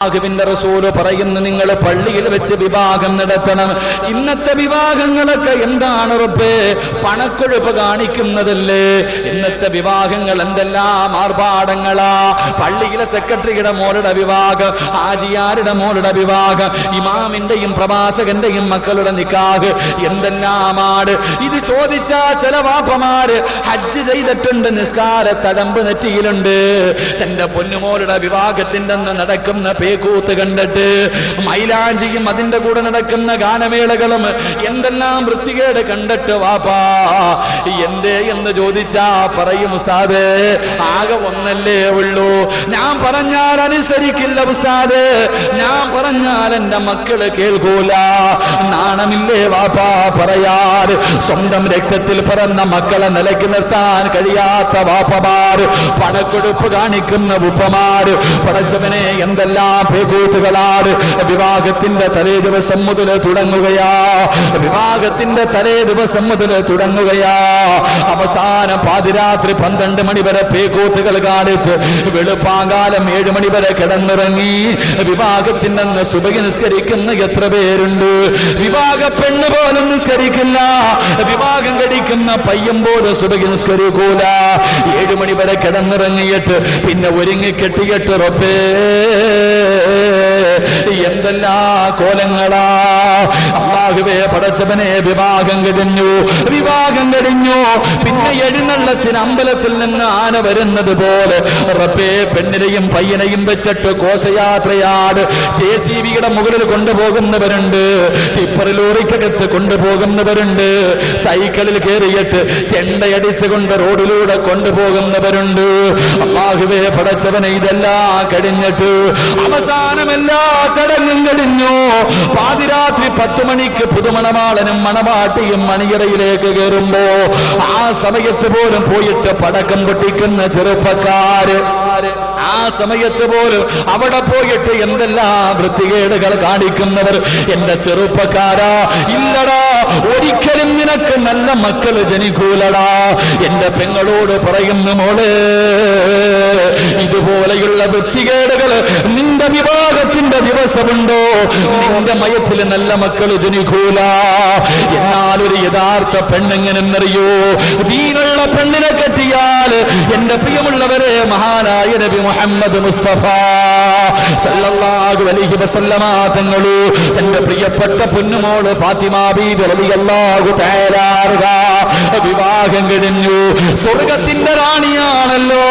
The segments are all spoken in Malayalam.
അല്ലാഹുവിന്റെ റസൂല് പറയുന്നു, നിങ്ങൾ പള്ളിയിൽ വെച്ച് വിവാഹം നടത്തണം. ഇന്നത്തെ വിവാഹങ്ങളൊക്കെ എന്താണ് റബ്ബേ? പണക്കൊഴുപ്പ് കാണിക്കുന്നതല്ലേ? ഇന്നത്തെ വിവാഹങ്ങൾ എന്തെല്ലാം ആർഭാടങ്ങളാ! പള്ളിയിലെ സെക്രട്ടറിയുടെ മോളുടെ വിവാഹം, ഹാജിയാരുടെ മോളുടെ വിവാഹം, ഇമാമിന്റെയും പ്രവാസകന്റെയും മക്കളുടെ നിക്കാഹ്, എന്തെല്ലാമാണ് ഇത്! ചോദിച്ചാ ചില വാപ്പമാര് ഹജ്ജ് ചെയ്തിട്ടുണ്ട്, നിസ്കാര തടമ്പ് നെറ്റിയിലുണ്ട്. തന്റെ പൊന്നുമോളുടെ വിവാഹത്തിന്റെ നടക്കുന്ന പേക്കൂത്ത് കണ്ടിട്ട് മൈലാഞ്ചിയും അതിന്റെ കൂടെ നടക്കുന്ന ഗാനമേളകളും എന്തെല്ലാം വൃത്തികേട് കണ്ടിട്ട് വാപ്പാ എന്തേ എന്ന് ചോദിച്ചാ പറയും, ഉസ്താദ് ആകെ ഒന്നല്ലേ ഉള്ളൂ, ഞാൻ പറഞ്ഞാൽ അനുസരിക്കില്ല ഉസ്താദ്, ഞാൻ പറഞ്ഞാൽ എന്റെ മക്കള് കേൾക്കൂല. നാണമില്ലേ വാപ്പാ പറയാറ്? സ്വന്തം രക്തത്തിൽ പിറന്ന മക്കളെ നിലയ്ക്ക് നിർത്താൻ കഴിയാത്ത വാപ്പമാര്, പണക്കൊടുപ്പ് കാണിക്കുന്ന ഉപ്പമാര്, പടച്ചവനെ എന്തെല്ലാം പേക്കൂത്തുകളാണ്! വിവാഹത്തിന്റെ തലേ ദിവസം മുതൽ തുടങ്ങുകയാ, വിവാഹത്തിന്റെ തലേ ദിവസം മുതൽ തുടങ്ങുകയാ. അവസാനം പാതിരാത്രി 12 മണി വരെ പേക്കൂത്തുകൾ കാണിച്ച് വെളുപ്പാങ്കാലം 7 മണി വരെ കിടന്നിറങ്ങി വിവാഹത്തിന്റെ അന്ന് സുബഹി നിസ്കരിക്കുന്ന എത്ര പേരുണ്ട്? വിവാഹ പെണ്ണ് പോലും നിസ്കരിക്കില്ല, വിവാഹം കഴിക്കുന്ന പയ്യൻ പോലും സുബഹി നിസ്കരിക്കൂല. 7 മണി വരെ കിടന്നിറങ്ങിയിട്ട് പിന്നെ ഒരുങ്ങി കെട്ടിയിട്ട് റബ്ബേ എന്തെല്ലാ കോലങ്ങളാ! അല്ലാഹുവേ പടച്ചവനെ, വിവാഹം കഴിഞ്ഞു, വിവാഹം കഴിഞ്ഞു, പിന്നെ എഴുന്നള്ളത്തിന് അമ്പലത്തിൽ നിന്ന് ആന വരുന്നത് പോലെ റബ്ബേ പെണ്ണിനെയും പയ്യനെയും വെച്ചിട്ട് ഘോഷയാത്രയാണ്. JCBയുടെ മുകളിൽ കൊണ്ടുപോകുന്നവരുണ്ട്, ടിപ്പർ ലോറിക്കകത്ത് കൊണ്ടുപോകുന്നവരുണ്ട്, സൈക്കിളിൽ കയറിയിട്ട് ചെണ്ടയടിച്ചുകൊണ്ട് റോഡിലൂടെ കൊണ്ടുപോകുന്നവരുണ്ട്. അല്ലാഹുവേ പടച്ചവനെ, ഇതെല്ലാം കഴിഞ്ഞിട്ട് അവസാനം എല്ലാ ചടങ്ങും കഴിഞ്ഞു. പാതിരാത്രി 10 മണിക്ക് പുതുമണവാളനും മണവാട്ടിയും മണിയറയിലേക്ക് കയറുമ്പോ ആ സമയത്ത് പോലും പോയിട്ട് പടക്കം പൊട്ടിക്കുന്ന ചെറുപ്പക്കാര്, ആ സമയത്ത് പോലും അവിടെ പോയിട്ട് എന്തെല്ലാം വൃത്തികേടുകൾ കാണിക്കുന്നവർ. എന്റെ ചെറുപ്പക്കാരാ, ഇല്ലടാ, ഒരിക്കലും നിനക്ക് നല്ല മക്കള് ജനിക്കൂലടാ. എന്റെ പെങ്ങളോട് പറയുന്നു, മോളെ, ഇതുപോലെയുള്ള വൃത്തികേടുകൾ നിന്റെ വിവാഹത്തിന്റെ ദിവസമുണ്ടോ? നിന്റെ മയത്തിൽ നല്ല മക്കള് ജനിക്കൂല. എന്നാൽ ഒരു യഥാർത്ഥ പെണ്ണെങ്ങനെന്നറിയോ? ദീനുള്ള പെണ്ണിനെ കെട്ടിയാൽ, എന്റെ പ്രിയമുള്ളവരെ, മഹാനായ നബി മുഹമ്മദ് മുസ്തഫ സല്ലല്ലാഹു അലൈഹി വസല്ലമ തങ്ങളു തന്റെ പ്രിയപ്പെട്ട പൊന്നുമോള് ഫാത്തിമ ബീബി റളിയല്ലാഹു തആല വിവാഹം കഴിഞ്ഞു. സ്വർഗത്തിന്റെ റാണിയാണല്ലോ,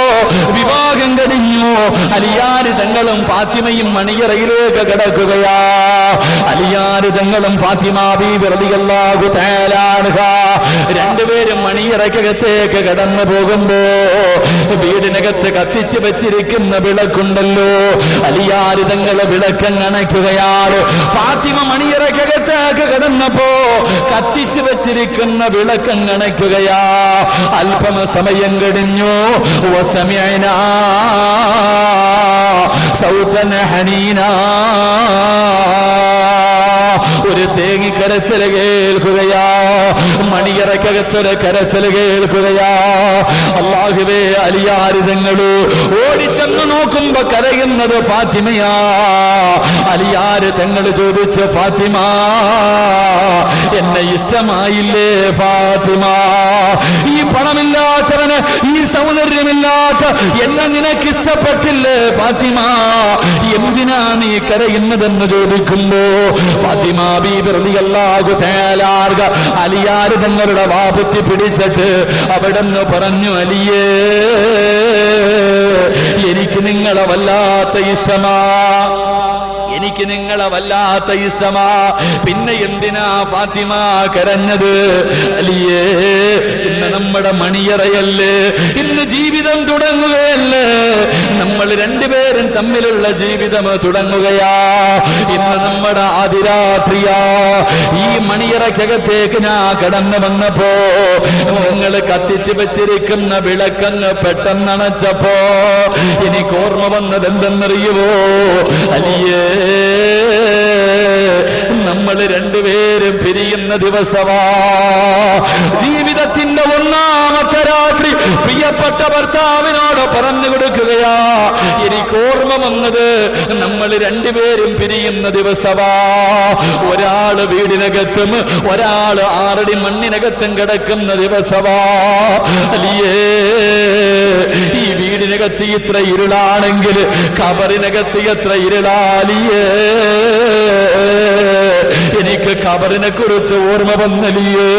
വിവാഹം കഴിഞ്ഞു. അലിയാര് തങ്ങളും ഫാത്തിമയും മണിയറയിലേക്ക് കിടക്കുകയാ. അലിയാര് തങ്ങളും ഫാത്തിമ ബീബി റളിയല്ലാഹു തആല രണ്ടുപേരും മണിയറക്കകത്തേക്ക് കടന്നു പോകുമ്പോ വീടിനകത്ത് കത്തിച്ചു വെച്ചിരിക്കുന്ന വിളക്കുണ്ടല്ലോ, അലിയാര് തങ്ങള് വിളക്കണയ്ക്കുകയാണ്. ഫാത്തിമ മണിയറക്കകത്തേക്ക് കടന്നപ്പോ കത്തിച്ചു വെച്ചിരിക്കുന്ന വിളക്കണയ്ക്കുകയാ. അല്പം സമയം കഴിഞ്ഞു. വസമിഅനാ സൗതൻ ഹനീനാ, ഒരു തേങ്ങിക്കരച്ചൽ കേൾക്കുകയാ. മണിയറക്കകത്തൊരു കരച്ചൽ കേൾക്കുകയാ. അല്ലാഹുവേ, അലിയാര് തങ്ങള് ഓടിച്ചെന്ന് നോക്കുമ്പോ കരയുന്നത് ഫാത്തിമയാ. അലിയാര് തങ്ങള് ചോദിച്ചു, ഫാത്തിമ, എന്നെ ഇഷ്ടമായില്ലേ ഫാത്തിമ? ഈ പണമില്ലാത്തവന്, ഈ സൗന്ദര്യമില്ലാത്ത എന്നെ നിനക്ക് ഇഷ്ടപ്പെട്ടില്ലേ ഫാത്തിമ? എന്തിനാ നീ കരയുന്നതെന്ന് ചോദിക്കുമ്പോ ഫാത്തിമ ബീബി റളിയല്ലാഹു തആല അലിയാര് തങ്ങളുടെ വാപുത്തി പിടിച്ചിട്ട് അവിടെന്ന് പറഞ്ഞു, അലിയേ, എനിക്ക് നിങ്ങളെ വല്ലാത്ത ഇഷ്ടമാ, എനിക്ക് നിങ്ങളെ വല്ലാത്ത ഇഷ്ടമാ. പിന്നെ എന്തിനാ ഫാത്തിമ കരഞ്ഞത്? അലിയേ, ഇന്ന് നമ്മുടെ മണിയറയല്ലേ, ഇന്ന് ജീവിതം തുടങ്ങുകയല്ലേ, നമ്മൾ രണ്ടുപേരും തമ്മിലുള്ള ജീവിതം തുടങ്ങുകയാ. ഇന്ന് നമ്മുടെ ആദിരാത്രിയാ. ഈ മണിയറക്കകത്തേക്ക് ഞാൻ കടന്നു വന്നപ്പോ നിങ്ങൾ കത്തിച്ചു വെച്ചിരിക്കുന്ന വിളക്കങ്ങ് പെട്ടെന്നണച്ചപ്പോ എനിക്ക് ഓർമ്മ വന്നത് എന്തെന്നറിയുവോ? അലിയേ, നമ്മൾ രണ്ടുപേരും പിരിയുന്ന ദിവസമാ. ജീവിതത്തിന്റെ ഒന്നാമത്തെ രാത്രി പ്രിയപ്പെട്ട ഭർത്താവിനോട് പറഞ്ഞു കൊടുക്കുകയാ, എനിക്ക് ഓർമ്മ വന്നത് നമ്മൾ രണ്ടുപേരും പിരിയുന്ന ദിവസമാ. ഒരാള് വീടിനകത്തും ഒരാള് 6 അടി മണ്ണിനകത്തും കിടക്കുന്ന ദിവസമാ. അലിയേ, ഈ വീടിനകത്ത് ഇത്ര ഇരുളാണെങ്കിൽ ഖബറിനകത്ത് എത്ര ഇരുളാലിയേ. എനിക്ക് ഖബറിനെ കുറിച്ച് ഓർമ്മ വന്നലിയേ.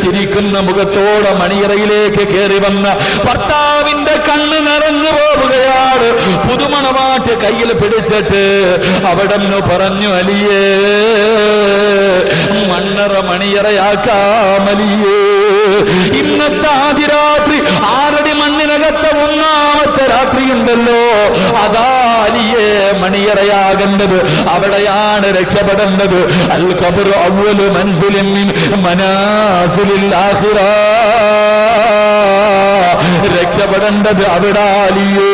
ചിരിക്കുന്ന മുഖത്തോടെ മണിയറയിലേക്ക് കയറി വന്ന ഭർത്താവിന്റെ കണ്ണ് നിറഞ്ഞു പോവുകയാണ്. പുതുമണവാട്ട് കയ്യിൽ പിടിച്ചിട്ട് അവിടെ നിന്ന് പറഞ്ഞു, അലിയേ, മണ്ണറ മണിയറയാക്കാമലിയേ. ഇന്നത്തെ ആദ്യ രാത്രി 6 അടി മണ്ണിനകത്ത് 1ാമത്തെ രാത്രി ഉണ്ടല്ലോ, അതാ അലിയേ മണിയറയാകേണ്ടത്. അവിടെയാണ് രക്ഷപ്പെടേണ്ടത്. അൽ ഖബ്റു അവ്വലു മൻസിലിൻ മിൻ മനാസിലിൽ ആഖിറ. രക്ഷപ്പെടേണ്ടത് അവിടെ അലിയേ.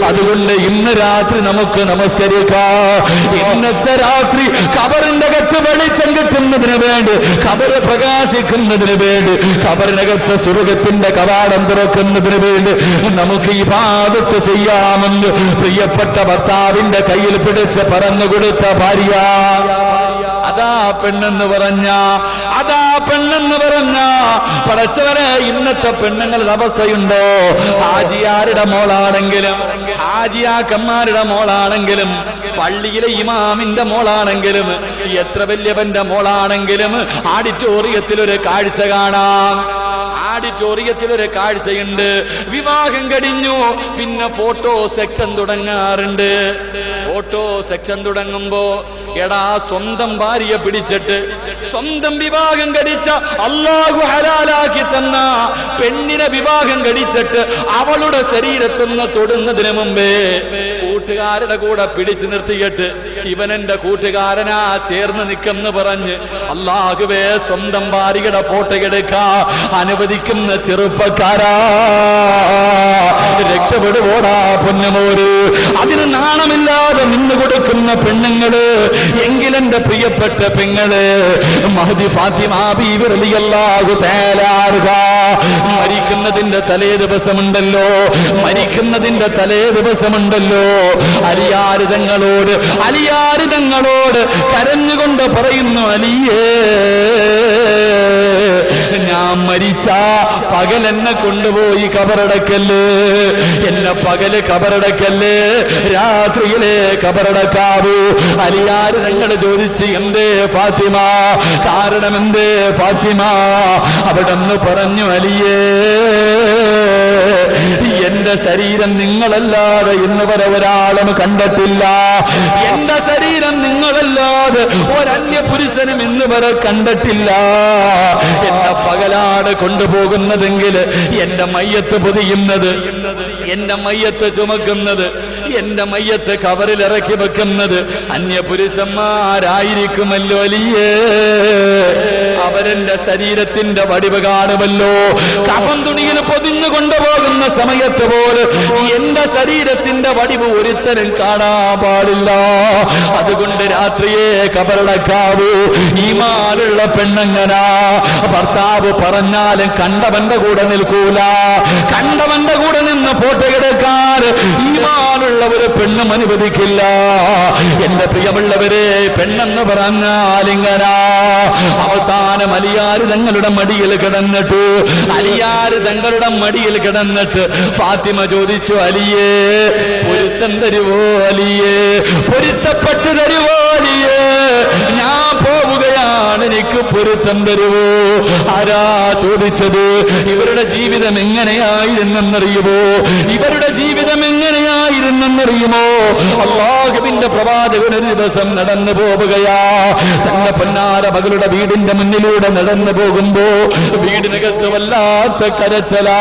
അതുകൊണ്ട് ഇന്ന് രാത്രി നമുക്ക് നമസ്കരിക്കാം. ഇന്നത്തെ രാത്രി ഖബറിന്റെ അകത്ത് വെളിച്ചം കിട്ടുന്നതിന് വേണ്ടി, ഖബറ് പ്രകാശിക്കുന്നതിന് വേണ്ടി, ഖബറിനകത്ത് സ്വർഗ്ഗത്തിന്റെ കവാടം തുറക്കുന്നതിന് വേണ്ടി നമുക്ക് ഇബാദത്ത് ചെയ്യാമെന്ന് പ്രിയപ്പെട്ട ഭർത്താവിന്റെ കയ്യിൽ പിടിച്ച് പറഞ്ഞുകൊടുത്ത ഭാര്യ. അതാ പെണ്ണെന്ന് പറഞ്ഞ, അതാ പെണ്ണെന്ന് പറഞ്ഞ പടച്ചവരെ, ഇന്നത്തെ പെണ്ണുങ്ങളുടെ അവസ്ഥയുണ്ടോ? ഹാജിയാരുടെ മോളാണെങ്കിലും, ഹാജിയാക്കന്മാരുടെ മോളാണെങ്കിലും, പള്ളിയിലെ ഇമാമിന്റെ മോളാണെങ്കിലും, എത്ര വലിയവന്റെ മോളാണെങ്കിലും ഓഡിറ്റോറിയത്തിൽ ഒരു കാഴ്ച കാണാം. ഓഡിറ്റോറിയത്തിൽ ഒരു കാഴ്ചയുണ്ട്. വിവാഹം കഴിഞ്ഞു, പിന്നെ ഫോട്ടോ സെക്ഷൻ തുടങ്ങാറുണ്ട്. ഫോട്ടോ സെക്ഷൻ തുടങ്ങുമ്പോ എടാ സ്വന്തം ഭാര്യയെ പിടിച്ചിട്ട്, സ്വന്തം വിവാഹം കഴിച്ച അല്ലാഹു ഹലാലാക്കി തന്ന പെണ്ണിനെ വിവാഹം കഴിച്ചിട്ട് അവളുടെ ശരീരത്തുനിന്ന് തൊടുന്നതിന് മുമ്പേ കൂട്ടുകാരുടെ കൂടെ പിടിച്ചു നിർത്തിയിട്ട് ഇവൻ എന്റെ കൂട്ടുകാരനാ, ചേർന്ന് നിൽക്കെന്ന് പറഞ്ഞ് അല്ലാഹുവേ സ്വന്തം ഭാര്യയുടെ ഫോട്ടോ എടുക്കാ അനുവദിക്കുന്ന ചെറുപ്പക്കാരാ, രക്ഷപ്പെടുവോടാ പൊന്നുമോര്. അതിന് നാണമില്ലാതെ നിന്ന് കൊടുക്കുന്ന പെണ്ണുങ്ങള്. എങ്കിലെന്റെ പ്രിയപ്പെട്ട പെങ്ങള്, മഹദി ഫാത്തിമ ബീവി റളിയല്ലാഹു തആല അൻഹ മരിക്കുന്നതിന്റെ തലേ ദിവസമുണ്ടല്ലോ, മരിക്കുന്നതിന്റെ തലേ ദിവസമുണ്ടല്ലോ, അലിയാരിതങ്ങളോട് കരഞ്ഞുകൊണ്ട് പറയുന്നു, അലിയേ, ഞാൻ മരിച്ച പകൽ എന്നെ കൊണ്ടുപോയി കബറടക്കല്ല്, എന്നെ പകല് കബറടക്കല്ല്, രാത്രിയിലെ കബറടക്കാവൂ. അലിയാര് നിങ്ങൾ ചോദിച്ച്, എന്തേ ഫാത്തിമ, കാരണം എന്തേ ഫാത്തിമ? അവിടെ നിന്ന് പറഞ്ഞു, അലിയേ, എന്റെ ശരീരം നിങ്ങളല്ലാതെ ഇന്ന് വരെ ഒരാളും കണ്ടിട്ടില്ല. എന്റെ ശരീരം നിങ്ങളല്ലാതെ ഒരന്യ പുരുഷനും ഇന്ന് വരെ കണ്ടിട്ടില്ല. എന്നെ പകലാണ് കൊണ്ടുപോകുന്നതെങ്കിൽ എന്റെ മയ്യത്ത് പൊതിയുന്നത്, എന്റെ മയ്യത്ത് ചുമക്കുന്നത്, എന്റെ മയ്യത്ത് കവറിൽ ഇറക്കി വെക്കുന്നത് അന്യപുരുഷന്മാരായിരിക്കുമല്ലോ അലിയേ. അവരെന്റെ ശരീരത്തിന്റെ വടിവ് കാണുമല്ലോ. കഫൻ തുണിയിൽ പൊതിഞ്ഞു കൊണ്ടുപോകുന്ന സമയത്ത് പോലും എന്റെ ശരീരത്തിന്റെ വടിവ് ഒരുത്തനും കാണാൻ പാടില്ല. അതുകൊണ്ട് രാത്രിയെ കബറടക്കാവൂ. ഈമാനുള്ള പെണ്ണങ്ങനാ, ഭർത്താവ് പറഞ്ഞാലും കണ്ടവന്റെ കൂടെ നിൽക്കൂല. കണ്ടവന്റെ കൂടെ നിന്ന് ഫോട്ടോ എടുക്കാൻ ഈമാനുള്ള ഒരു പെണ്ണും അനുവദിക്കില്ല. എന്റെ പ്രിയമുള്ളവരെ, പെണ്ണെന്ന് പറഞ്ഞാൽ ഇങ്ങനാ. അവസാനം അലിയാര് തങ്ങളുടെ മടിയിൽ കിടന്നിട്ട്, അലിയാര് തങ്ങളുടെ മടിയിൽ കിടന്നിട്ട് ഫാത്തിമ ചോദിച്ചു, അലിയേ, പൊരുത്തം തരുവോ അലിയേ, പൊരുത്തപ്പെട്ടു തരുവോ അലിയേ, ഞാൻ പോവുകയാണ്, എനിക്ക് പൊരുത്തം തരുവോ? ആരാ ചോദിച്ചത്? ഇവരുടെ ജീവിതം എങ്ങനെയായിരുന്നെന്നറിയുമോ? ഇവരുടെ ജീവിതം എങ്ങനെയായിരുന്നെന്നറിയുമോ? അല്ലാഹുവിന്റെ പ്രവാചകൻ ഒരു ദിവസം നടന്നു പോവുകയാ. തന്റെ പൊന്നാര മകളുടെ വീടിന്റെ മുന്നിലൂടെ നടന്നു പോകുമ്പോ വീടിനകത്ത് വല്ലാത്ത കരച്ചലാ.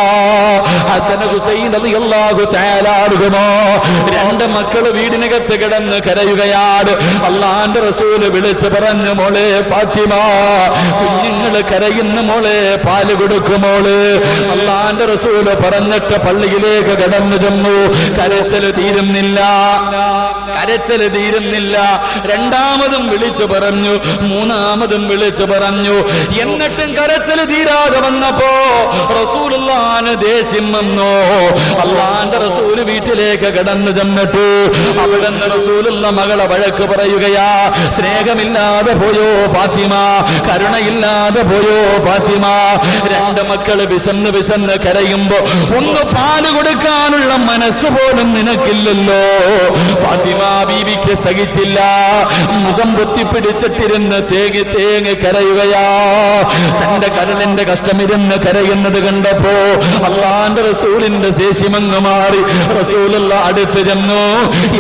ഹസൻ ഹുസൈൻ റളിയല്ലാഹു തആല അൻഹുമാ, 2 മക്കള് വീടിനകത്ത് കിടന്ന് കരയുകയാണ്. അല്ലാഹുവിന്റെ റസൂല് വിളിച്ചു പറഞ്ഞു, മോളെ ഫാത്തിമ, കുഞ്ഞുങ്ങള് കരയുന്ന മോളെ, പാല് കൊടുക്കുമോള്. അല്ലാഹുവിന്റെ റസൂല് പറഞ്ഞിട്ട് പള്ളിയിലേക്ക് കടന്നു ചെന്നു. കരച്ചല് തീരുന്നില്ല, കരച്ചല് തീരുന്നില്ല. രണ്ടാമതും വിളിച്ചു പറഞ്ഞു, മൂന്നാമതും വിളിച്ചു പറഞ്ഞു. എന്നിട്ടും കരച്ചല് തീരാതെ വന്നപ്പോ റസൂലുള്ളാഹിന് ദേഷ്യം വന്നു. അല്ലാഹുവിന്റെ റസൂല് വീട്ടിലേക്ക് കടന്നു ചെന്നിട്ട് അവിടുന്ന് റസൂലുള്ള മകളെ വഴക്ക് പറയുകയാ. സ്നേഹമില്ലാതെ പോയോ ഫാത്തിമ, കരുണയില്ലാതെ പോയോ ഫാത്തിമ. രണ്ട് മക്കള് വിശന്ന് വിശന്ന് കരയുമ്പോ ഒന്ന് പാല് കൊടുക്കാനുള്ള മനസ്സ് പോലും നിനക്കില്ലല്ലോ. ഫാത്തിമ ബീവിക്ക് സഹിച്ചില്ല. മുഖം പൊത്തിപ്പിടിച്ചിട്ടിരുന്ന് തേങ്ങി തേങ്ങി കരയുകയാ. തന്റെ കരളിന്റെ കഷ്ടമിരുന്ന് കരയുന്നത് കണ്ടപ്പോ അല്ലാഹുവിന്റെ റസൂലിന്റെ ദേഷ്യമങ്ങ് മാറി. റസൂലുള്ള അടുത്ത് ചെന്നു.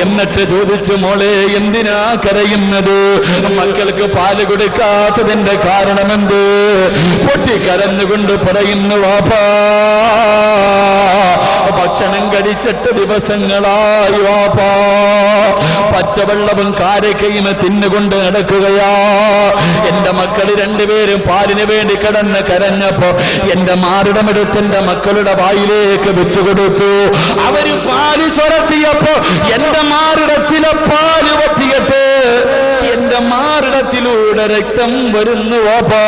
എന്നിട്ട് ചോദിച്ചു, മോളെ എന്തിനാ കരയുന്നത്? മക്കൾക്ക് പാല് കൊടുക്കാത്തതിന്റെ കാരണമെന്ത്? പൊട്ടിക്കരന്നുകൊണ്ട് പറയുന്നു, വാപ്പാ ഭക്ഷണം കഴിച്ചിട്ട് ദിവസങ്ങളായി വാപ്പാ, പച്ചവെള്ളവും കാരക്കയും തിന്നുകൊണ്ട് നടക്കുകയാ. എന്റെ മക്കൾ രണ്ടുപേരും പാലിന് വേണ്ടി കിടന്ന് കരഞ്ഞപ്പോ എന്റെ മാറിടമെടുത്ത് എന്റെ മക്കളുടെ വായിലേക്ക് വെച്ചു കൊടുത്തു. അവര് പാല് ചൊരത്തിയപ്പോ എന്റെ മാറിടത്തിലെ പാല് വറ്റിയിട്ട് എന്റെ മാറിടത്തിലൂടെ രക്തം വരുന്നു വാപ്പാ.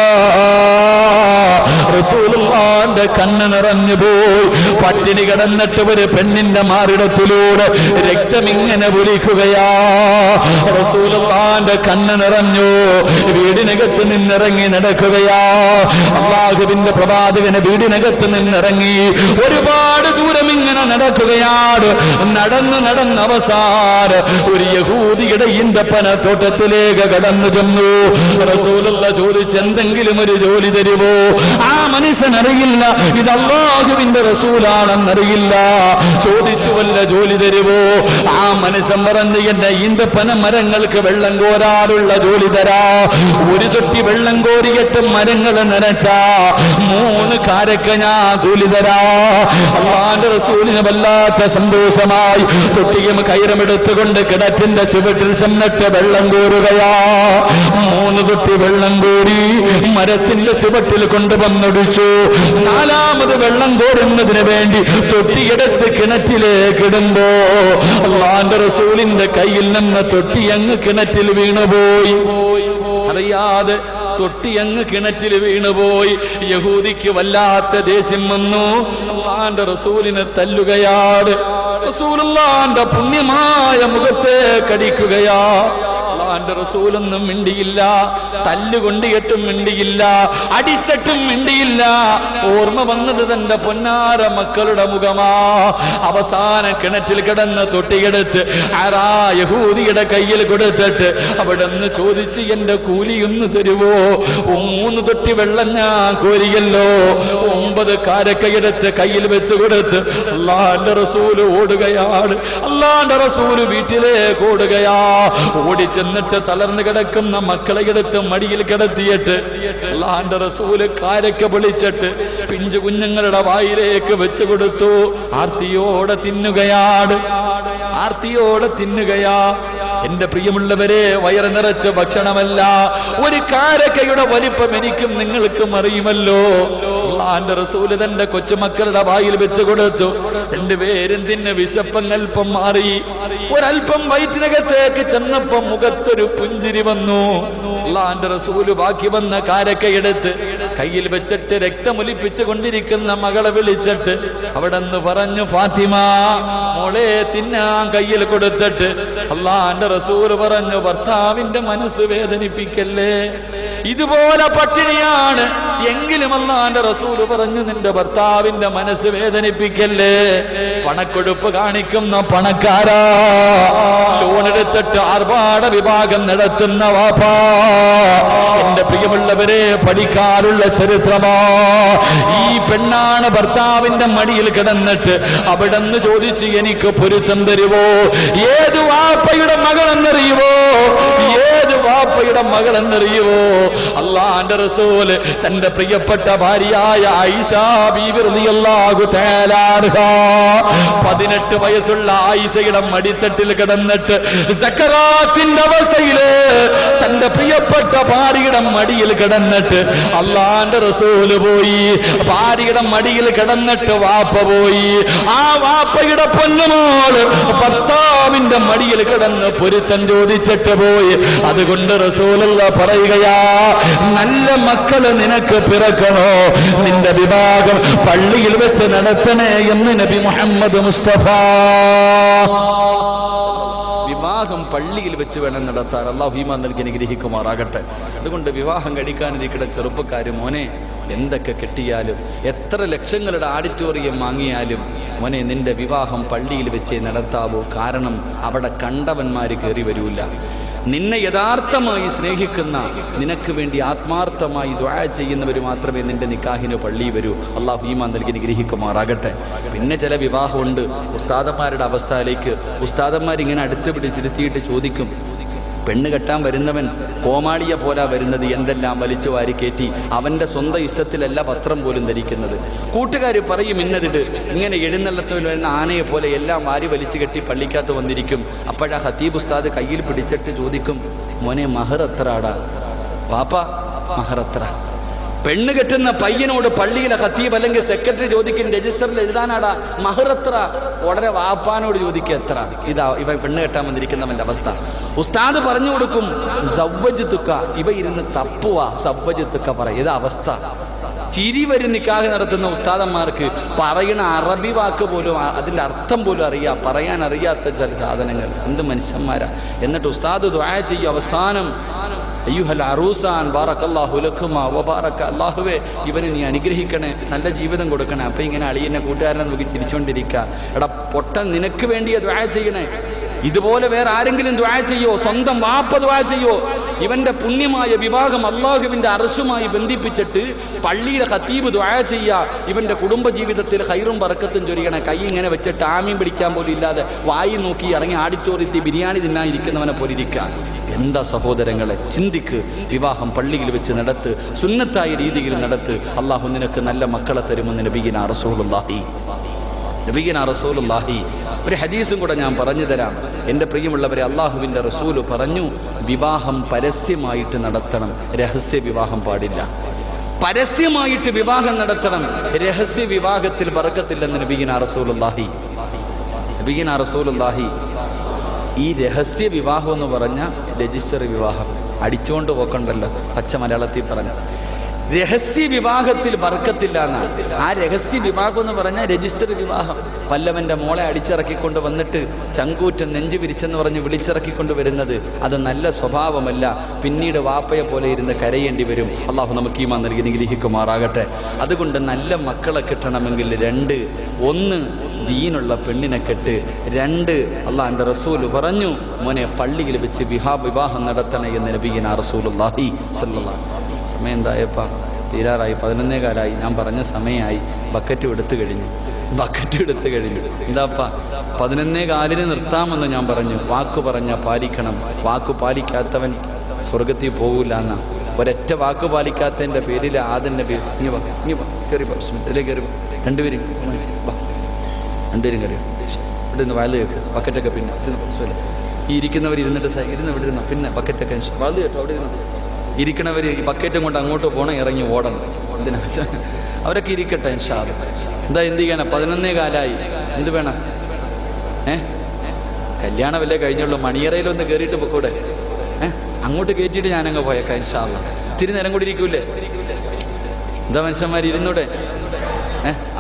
റസൂലുള്ളാഹിന്റെ കണ്ണ് നിറഞ്ഞു പോയി. പട്ടിണി കിടന്നിട്ട് ഒരു പെണ്ണിന്റെ മാറിടത്തിലൂടെ രക്തം ഇങ്ങനെ ഒലിക്കുകയാ. റസൂലുള്ളാഹിന്റെ കണ്ണ് നിറഞ്ഞു. വീടിനകത്ത് നിന്നിറങ്ങി നടക്കുകയാ. അല്ലാഹുവിന്റെ പ്രവാചകന് വീടിനകത്ത് നിന്നിറങ്ങി ഒരുപാട് ദൂരം ഇങ്ങനെ നടക്കുകയാണ്. നടന്ന് നടന്ന് അവസാനം ഒരു യഹൂദിയുടെ ഈന്തപ്പന തോട്ടത്തിലേക്ക് കടന്നു ചെന്നു. റസൂലുള്ള ചോദിച്ച്, എന്തെങ്കിലും ഒരു ജോലി തരുമോ? ആ മനുഷ്യനറിയില്ല ഇത് അല്ലാഹുവിന്റെ റസൂലാണെന്നറിയില്ല. ചോദിച്ചു, വല്ല ജോലി തരുമോ? ആ മനുഷ്യൻ പറഞ്ഞു, എന്റെ ഈന്തപ്പന മരങ്ങൾക്ക് വെള്ളം കോരാനുള്ള ജോലി തരാ. ഒരു തൊട്ടി വെള്ളം കോരിയിട്ട് മരങ്ങൾ നനച്ച 3 കാരക്ക ഞാൻ കൂലി തരാ. അല്ലാഹുവിന്റെ റസൂലിന് വല്ലാത്ത സന്തോഷമായി. തൊട്ടിയും കയറും എടുത്തുകൊണ്ട് കിണറ്റിന്റെ ചുവട്ടിൽ ചെന്നിട്ട് വെള്ളം കോരുകയാ. 3 തൊട്ടി വെള്ളം കോരി മരത്തിന്റെ ചുവട്ടിൽ കൊണ്ടുവന്നൊടിച്ചു. 4ാമത് വെള്ളം കോരുന്നതിന് വേണ്ടി തൊട്ടിയെടുത്ത് കിണറ്റിലേക്ക് ഇടുമ്പോ അല്ലാഹുവിന്റെ റസൂലിന്റെ കയ്യിൽ നിന്ന് തൊട്ടി അങ്ങ് കിണറ്റിൽ വീണുപോയി. അറിയാതെ തൊട്ടി അങ്ങ് കിണറ്റിൽ വീണുപോയി. യഹൂദിക്ക് വല്ലാത്ത ദേഷ്യം വന്നു. അല്ലാഹുവിന്റെ റസൂലിനെ തല്ലുകയാണ്. റസൂലുള്ളാഹിന്റെ പുണ്യമായ മുഖത്തെ കടിക്കുകയാ. അല്ലാഹുവിന്റെ റസൂലൊന്നും മിണ്ടിയില്ല. തല്ലുകൊണ്ടിട്ടും മിണ്ടിയില്ല, അടിച്ചിട്ടും മിണ്ടിയില്ല. ഓർമ്മ വന്നത് തന്റെ പൊന്നാര മക്കളുടെ മുഖമാ. അവസാന കിണറ്റിൽ കിടന്ന് തൊട്ടിയെടുത്ത് ആരാ യഹൂദിയുടെ കയ്യിൽ കൊടുത്തിട്ട് അവിടെന്ന് ചോദിച്ച്, എന്റെ കൂലിയൊന്ന് തരുവോ? 3 തൊട്ടി വെള്ളം ഞാൻ കോരിയല്ലോ. 9 കാരക്കയെടുത്ത് കയ്യിൽ വെച്ച് കൊടുത്ത് അല്ലാഹുവിന്റെ റസൂല് ഓടുകയാണ്. അല്ലാഹുവിന്റെ റസൂല് വീട്ടിലേക്ക് ഓടുകയാ. ഓടിച്ചെന്നിട്ട് തളർന്നു കിടക്കുന്ന മക്കളെ എടുത്ത് മടിയിൽ കിടത്തിയിട്ട് അല്ലാഹുവിന്റെ റസൂല് കാരക്ക പൊളിച്ചിട്ട് പിഞ്ചു കുഞ്ഞുങ്ങളുടെ വായിലേക്ക് വെച്ചു കൊടുത്തു. ആർത്തിയോടെ തിന്നുകയാണ്, ആർത്തിയോടെ തിന്നുകയാ. എന്റെ പ്രിയമുള്ളവരെ, വയറ് നിറച്ച ഭക്ഷണമല്ല. ഒരു കാരക്കയുടെ വലിപ്പം എനിക്കും നിങ്ങൾക്കും അറിയുമല്ലോ. അല്ലാഹുവിന്റെ റസൂല് തന്റെ കൊച്ചുമക്കളുടെ വായിൽ വെച്ച് കൊടുത്തു. 2 പേരും തിന്ന് വിശപ്പങ്ങൽപ്പം മാറി. ഒരൽപ്പം വയറ്റിനകത്തേക്ക് ചെന്നപ്പോ മുഖത്തൊരു പുഞ്ചിരി വന്നു. അല്ലാഹുവിന്റെ റസൂല് ബാക്കി വന്ന കാരക്കയെടുത്ത് കയ്യിൽ വെച്ചിട്ട് രക്തമൊലിപ്പിച്ചു കൊണ്ടിരിക്കുന്ന മകളെ വിളിച്ചിട്ട് അവിടെ നിന്ന് പറഞ്ഞു, ഫാത്തിമ മോളെ തിന്നാൻ കയ്യിൽ കൊടുത്തിട്ട് അല്ലാഹുവിന്റെ റസൂല് പറഞ്ഞു, ഭർത്താവിന്റെ മനസ്സ് വേദനിപ്പിക്കല്ലേ. ഇതുപോലെ പട്ടിണിയാണ് എങ്കിലും അല്ലാഹുവിന്റെ റസൂല് പറഞ്ഞു, നിന്റെ ഭർത്താവിന്റെ മനസ്സ് വേദനിപ്പിക്കല്ലേ. പണക്കൊടുപ്പ് കാണിക്കുന്ന പണക്കാരാ, ലോണെടുത്തിട്ട് ആർഭാട വിഭാഗം നടത്തുന്ന വാപ്പാ. എന്റെ പ്രിയമുള്ളവരെ, പഠിക്കാനുള്ള ചരിത്രമാ. ഈ പെണ്ണാണ് ഭർത്താവിന്റെ മടിയിൽ കിടന്നിട്ട് അവിടെ നിന്ന് ചോദിച്ച്, എനിക്ക് പൊരുത്തം തരുവോ? ഏത് വാപ്പയുടെ മകളെന്നറിയുവോ? ഏത് വാപ്പ വാപ്പയുടെ മകൾ എന്നറിയുവോ? അള്ളാന്റെ റസൂല് തന്റെ പ്രിയപ്പെട്ട ഭാര്യയായ ആയിഷ ബീവി റളിയല്ലാഹു തആല അൻഹ 18 വയസ്സുള്ള ആയിഷയുടെ മടിത്തട്ടിൽ കിടന്നിട്ട് സക്കറാത്തിന്റെ അവസ്ഥയില് തന്റെ പ്രിയപ്പെട്ട ഭാര്യയുടെ മടിയിൽ കിടന്നിട്ട് അള്ളാന്റെ റസൂല് പോയി. ഭാര്യയുടെ മടിയിൽ കിടന്നിട്ട് വാപ്പ പോയി. ആ വാപ്പയുടെ പൊന്നുമോള് ഭർത്താവിന്റെ മടിയിൽ കിടന്ന് പൊരുത്തം ചോദിച്ചിട്ട് പോയി. അതുകൊണ്ട് റസൂലുള്ള പറയുകയാ, നല്ല മക്കള് നിനക്ക് പിറക്കണോ, നിന്റെ വിവാഹം പള്ളിയിൽ വെച്ച് നടത്തണേ എന്ന് നബി മുഹമ്മദ് മുസ്തഫ. വിവാഹം പള്ളിയിൽ വെച്ച് വേണം നടത്താൻ. അല്ലാഹു ഈമാൻ നൽകി അനുഗ്രഹിക്കുമാറാകട്ടെ. അതുകൊണ്ട് വിവാഹം കഴിക്കാനിരിക്കുന്ന ചെറുപ്പക്കാര്, മോനെ എന്തൊക്കെ കിട്ടിയാലും എത്ര ലക്ഷങ്ങളുടെ ഓഡിറ്റോറിയം വാങ്ങിയാലും മോനെ നിന്റെ വിവാഹം പള്ളിയിൽ വെച്ചേ നടത്താവൂ. കാരണം അവിടെ കണ്ടവന്മാര് കയറി വരൂല. നിന്നെ യഥാർത്ഥമായി സ്നേഹിക്കുന്ന, നിനക്ക് വേണ്ടി ആത്മാർത്ഥമായി ദുആ ചെയ്യുന്നവർ മാത്രമേ നിന്റെ നിക്കാഹിന് പള്ളി വരൂ. അല്ലാഹു ഈമാൻ നൽകി അനുഗ്രഹിക്കുമാറാകട്ടെ. പിന്നെ ചില വിവാഹമുണ്ട്, ഉസ്താദന്മാരുടെ അവസ്ഥയിലേക്ക് ഉസ്താദന്മാരിങ്ങനെ അടുത്ത് പിടിച്ചിരുത്തിയിട്ട് ചോദിക്കും, പെണ്ണ് കെട്ടാൻ വരുന്നവൻ കോമാളിയെ പോലാ വരുന്നത്, എന്തെല്ലാം വലിച്ചു വാരി കയറ്റി, അവൻ്റെ സ്വന്തം ഇഷ്ടത്തിലല്ല വസ്ത്രം പോലും ധരിക്കുന്നത്. കൂട്ടുകാർ പറയും ഇന്നതിട്ട്, ഇങ്ങനെ എഴുന്നള്ളത്തിൽ വരുന്ന ആനയെ പോലെ എല്ലാം വാരി വലിച്ചു കെട്ടി പള്ളിക്കകത്ത് വന്നിരിക്കും. അപ്പോഴാ ഖതീബ് ഉസ്താദ് കയ്യിൽ പിടിച്ചിട്ട് ചോദിക്കും, മോനെ മഹർ എത്രടാ? വാപ്പ മഹർ എത്ര? പെണ്ണ് കെട്ടുന്ന പയ്യനോട് പള്ളിയിലെ ഖതീബ് അല്ലെങ്കിൽ സെക്രട്ടറി ചോദിക്കും, രജിസ്റ്ററിൽ എഴുതാനാടാ മഹർ എത്ര? ഉടനെ വാപ്പാനോട് ചോദിക്കുക എത്ര? ഇതാ ഇവ പെണ്ണ് കെട്ടാൻ വന്നിരിക്കുന്നവന്റെ അവസ്ഥ. ഉസ്താദ് പറഞ്ഞു കൊടുക്കും സവ്വജ്തുക, ഇവ ഇരുന്ന് തപ്പുക, സവ്വജ്തുക പറയും. ഇതാ അവസ്ഥ. ചിരി വരും നിക്കാഹ് നടത്തുന്ന ഉസ്താദന്മാർക്ക് പറയുന്ന അറബി വാക്ക് പോലും അതിൻ്റെ അർത്ഥം പോലും അറിയാം, പറയാൻ അറിയാത്ത ചില സാധനങ്ങൾ. എന്ത് മനുഷ്യന്മാരാ! എന്നിട്ട് ഉസ്താദ് ദുആ ചെയ്യും അവസാനം, അയ്യുഹൽ അറൂസാൻ ബാറക്കല്ലാഹു ലക്കുമാ വബാറക, അല്ലാഹുവേ ഇവന് നീ അനുഗ്രഹിക്കണേ, നല്ല ജീവിതം കൊടുക്കണേ. അപ്പം ഇങ്ങനെ അളിയനെ കൂട്ടുകാരനെ നോക്കി ചിരിച്ചുകൊണ്ടിരിക്കുക. എടാ പൊട്ടൻ, നിനക്ക് വേണ്ടിയ ദുആ ചെയ്യണേ. ഇതുപോലെ വേറെ ആരെങ്കിലും ദുആ ചെയ്യോ? സ്വന്തം വാപ്പ ദുആ ചെയ്യോ? ഇവന്റെ പുണ്യമായ വിവാഹം അല്ലാഹുവിന്റെ അർശുമായി ബന്ധിപ്പിച്ചിട്ട് പള്ളിയിലെ ഖതീബ് ദുആ ചെയ്യുക, ഇവന്റെ കുടുംബ ജീവിതത്തിൽ ഖൈറും ബറക്കത്തും ചൊരിയണേ. കൈ ഇങ്ങനെ വെച്ചിട്ട് ആമീൻ പിടിക്കാൻ പോലും ഇല്ലാതെ വായി നോക്കി ഇറങ്ങി ആഡിറ്റോറിയത്തിൽ ബിരിയാണി തിന്നാനിരിക്കുന്നവനെ പോലിരിക്കുക. എന്താ സഹോദരങ്ങളെ, ചിന്തിക്ക്. വിവാഹം പള്ളിയിൽ വെച്ച് നടത്ത്, സുന്നത്തായ രീതിയിൽ നടത്ത്. അള്ളാഹു നിനക്ക് നല്ല മക്കളെ തരുമെന്ന് നബിയിനാ റസൂലുള്ളാഹി. ഒരു ഹദീസും കൂടെ ഞാൻ പറഞ്ഞു തരാം. എൻ്റെ പ്രിയമുള്ളവരെ, അള്ളാഹുവിൻ്റെ റസൂല് പറഞ്ഞു, വിവാഹം പരസ്യമായിട്ട് നടത്തണം, രഹസ്യ വിവാഹം പാടില്ല. പരസ്യമായിട്ട് വിവാഹം നടത്തണം, രഹസ്യ വിവാഹത്തിൽ ബറക്കത്തില്ലെന്ന് നബിയിനാ റസൂലുള്ളാഹി. ഈ രഹസ്യ വിവാഹം എന്ന് പറഞ്ഞ രജിസ്റ്റർ വിവാഹം അടിച്ചുകൊണ്ട് പോക്കണ്ടല്ലോ, പച്ച മലയാളത്തിൽ പറഞ്ഞ രഹസ്യ വിവാഹത്തിൽ ബർക്കത്തില്ല എന്നാണ്. ആ രഹസ്യ വിവാഹം എന്ന് പറഞ്ഞാൽ രജിസ്റ്റർ വിവാഹം. വല്ലവന്റെ മോളെ അടിച്ചിറക്കിക്കൊണ്ട് വന്നിട്ട് ചങ്കൂറ്റൻ നെഞ്ചു വിരിച്ചെന്ന് പറഞ്ഞ് വിളിച്ചിറക്കിക്കൊണ്ട് വരുന്നത് അത് നല്ല സ്വഭാവമല്ല. പിന്നീട് വാപ്പയെ പോലെ ഇരുന്ന് കരയേണ്ടി വരും. അള്ളാഹു നമുക്ക് ഈമാൻ നൽകി അനുഗ്രഹിക്കുമാറാകട്ടെ. അതുകൊണ്ട് നല്ല മക്കളെ കിട്ടണമെങ്കിൽ ഒന്ന് ദീനുള്ള പെണ്ണിനെ കെട്ട്, അള്ളാഹുവിൻ്റെ റസൂല് പറഞ്ഞു, മോനെ പള്ളിയിൽ വെച്ച് വിവാഹം നടത്തണേ എന്ന് നബിയിനാ റസൂലുള്ളാഹി സ്വല്ലല്ലാഹു അലൈഹി വസല്ലം. സമയം എന്തായപ്പാ? തീരാറായി, 11:15. ഞാൻ പറഞ്ഞ സമയമായി. ബക്കറ്റ് എടുത്തു കഴിഞ്ഞു. എന്താപ്പാ 11:15 നിർത്താമെന്ന് ഞാൻ പറഞ്ഞു. വാക്ക് പറഞ്ഞ പാലിക്കണം. വാക്ക് പാലിക്കാത്തവൻ സ്വർഗത്തിൽ പോകില്ല എന്നാ. ഒരൊറ്റ വാക്ക് പാലിക്കാത്തതിൻ്റെ പേരിൽ ആദന്റെ പേര് രണ്ടുപേരും കയറി ഇവിടുന്ന് വയല് കേൾക്ക്. ബക്കറ്റൊക്കെ പിന്നെ ഈ ഇരിക്കുന്നവർ ഇരുന്നിട്ട് ഇരുന്ന് പിന്നെ ബക്കറ്റൊക്കെ വയല് കേട്ടോ. അവിടെ ഇരുന്ന് ഇരിക്കണവർ ഈ ബക്കറ്റും കൊണ്ട് അങ്ങോട്ട് പോകണം, ഇറങ്ങി ഓടണം. എന്തിനാ? അവരൊക്കെ ഇരിക്കട്ടെ ഇൻഷാ അല്ലാഹ്. എന്ത് ചെയ്യാനാ? 11:15. എന്ത് വേണം? കല്യാണമല്ലേ കഴിഞ്ഞുള്ളൂ. മണിയറയിലൊന്ന് കയറിയിട്ട് പൊക്കൂടെ? അങ്ങോട്ട് കയറ്റിയിട്ട് ഞാനങ്ങ് പോയേക്കാം ഇൻഷാ അല്ലാഹ്. ഇത്തിരി നേരം കൂടി ഇരിക്കൂലേ? എന്താ മനുഷ്യന്മാർ ഇരുന്നൂടെ?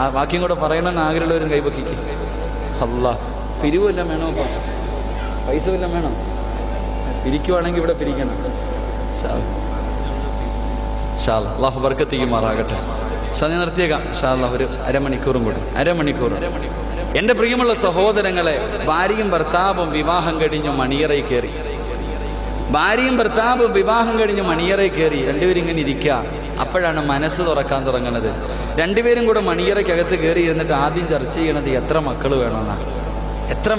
ആ വാക്യം കൂടെ പറയണമെന്ന് ആഗ്രഹമുള്ളവരും കൈപൊക്കിക്ക്. അല്ലാഹ്, പിരിവെല്ലാം വേണോ? പൈസ വല്ലതും വേണം? പിരിക്കുവാണെങ്കിൽ ഇവിടെ പിരിക്കണം. അല്ലാഹു ബർക്കത്ത് ചെയ്യുമാറാകട്ടെ. ഞാൻ നിർത്തിയേക്കാം ഇൻഷാ അല്ലാഹ്. ഒരു അരമണിക്കൂറും കൂടെ. എൻ്റെ പ്രിയമുള്ള സഹോദരങ്ങളെ, ഭാര്യയും ഭർത്താവും വിവാഹം കഴിഞ്ഞു മണിയറയിൽ കയറി. രണ്ടുപേരും ഇങ്ങനെ ഇരിക്കുക. അപ്പോഴാണ് മനസ്സ് തുറക്കാൻ തുടങ്ങുന്നത്. രണ്ടുപേരും കൂടെ മണിയറയ്ക്കകത്ത് കയറി ഇരുന്നിട്ട് ആദ്യം ചർച്ച ചെയ്യണത് എത്ര മക്കൾ വേണമെന്നാണ്. എത്ര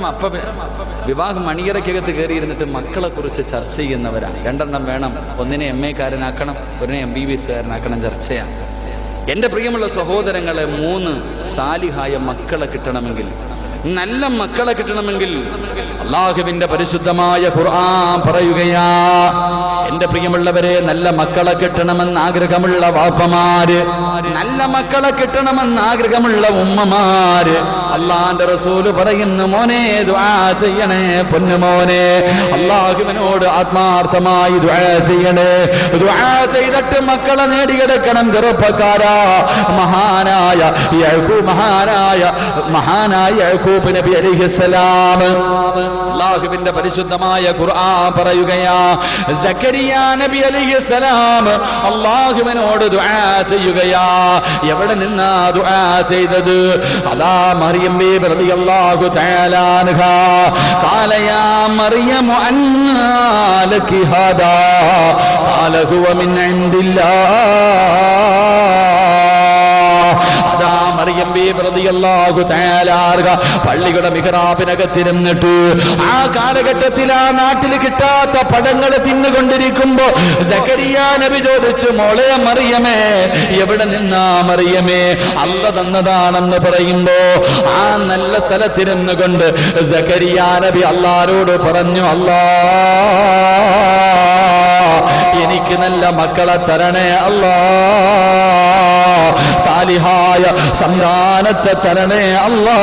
വിവാഹം മണിയറയ്ക്കകത്ത് കയറിയിരുന്നിട്ട് മക്കളെ കുറിച്ച് ചർച്ച ചെയ്യുന്നവരാ. 2 എണ്ണം വേണം, ഒന്നിനെ MA കാരനാക്കണം, ഒന്നിനെ MBBS കാരനാക്കണം, ചർച്ചയാണ്. എൻ്റെ പ്രിയമുള്ള സഹോദരങ്ങളെ, 3 സാലിഹായ മക്കളെ കിട്ടണമെങ്കിൽ, നല്ല മക്കളെ കിട്ടണമെങ്കിൽ അല്ലാഹുവിന്റെ പരിശുദ്ധമായ ഖുർആൻ പറയുകയാ. എന്റെ പ്രിയമുള്ളവരെ, നല്ല മക്കളെ കിട്ടണമെന്ന് ആഗ്രഹമുള്ള വാപ്പമാര്, നല്ല മക്കളെ കിട്ടണമെന്ന് ആഗ്രഹമുള്ള ഉമ്മമാര്, അള്ളാന്റെ റസൂല് പറയുന്നു, മോനെ ദുആ ചെയ്യണേ, പൊന്നുമോനെ, അല്ലാഹുവിനോട് ആത്മാർത്ഥമായി ദുആ ചെയ്യണേ. ദുആ ചെയ്തിട്ട് മക്കളെ നേടിയെടുക്കണം. ചെറുപ്പക്കാരാ, മഹാനായ യാക്കൂബ് നബി അലൈഹിസ്സലാം, അല്ലാഹുവിന്റെ പരിശുദ്ധമായ ഖുർആൻ പറയുകയാ, സക്കരിയ നബി അലൈഹിസ്സലാം അല്ലാഹുവിനോട് ദുആ ചെയ്യുകയാ. എവിടെ നിന്നാ ദുആ ചെയ്തത്? അതാ മറിയം ബീബി റളിയല്ലാഹു തആല അൻഹാ, ഖാല യാ മറിയം അന്നാ ലകി ഹാദാ, ഖാല ഹുവ മിൻ ഇൻദില്ലാഹ്. അതാ മറിയം ബീബി റളിയല്ലാഹു തആല അൻഹാ പള്ളിയുടെ മിഹ്റാബിനകത്തിരുന്നിട്ട് ആ കാലഘട്ടത്തിൽ ആ നാട്ടിൽ കിട്ടാത്ത പഴങ്ങൾ തിന്നുകൊണ്ടിരിക്കുമ്പോ സക്കരിയ നബി ചോദിച്ചു, മോളെ മറിയമേ, എവിടെ നിന്നാ മറിയമേ? അല്ല തന്നതാണെന്ന് പറയുമ്പോ ആ നല്ല സ്ഥലത്തിരുന്നു കൊണ്ട് സക്കരിയ നബി അല്ലാഹുവോട് പറഞ്ഞു, അല്ലാ, എനിക്ക് നല്ല മക്കളെ തരണേ അല്ലാ, സാലിഹായ സന്താനത്തെ തരണേ അല്ലാ.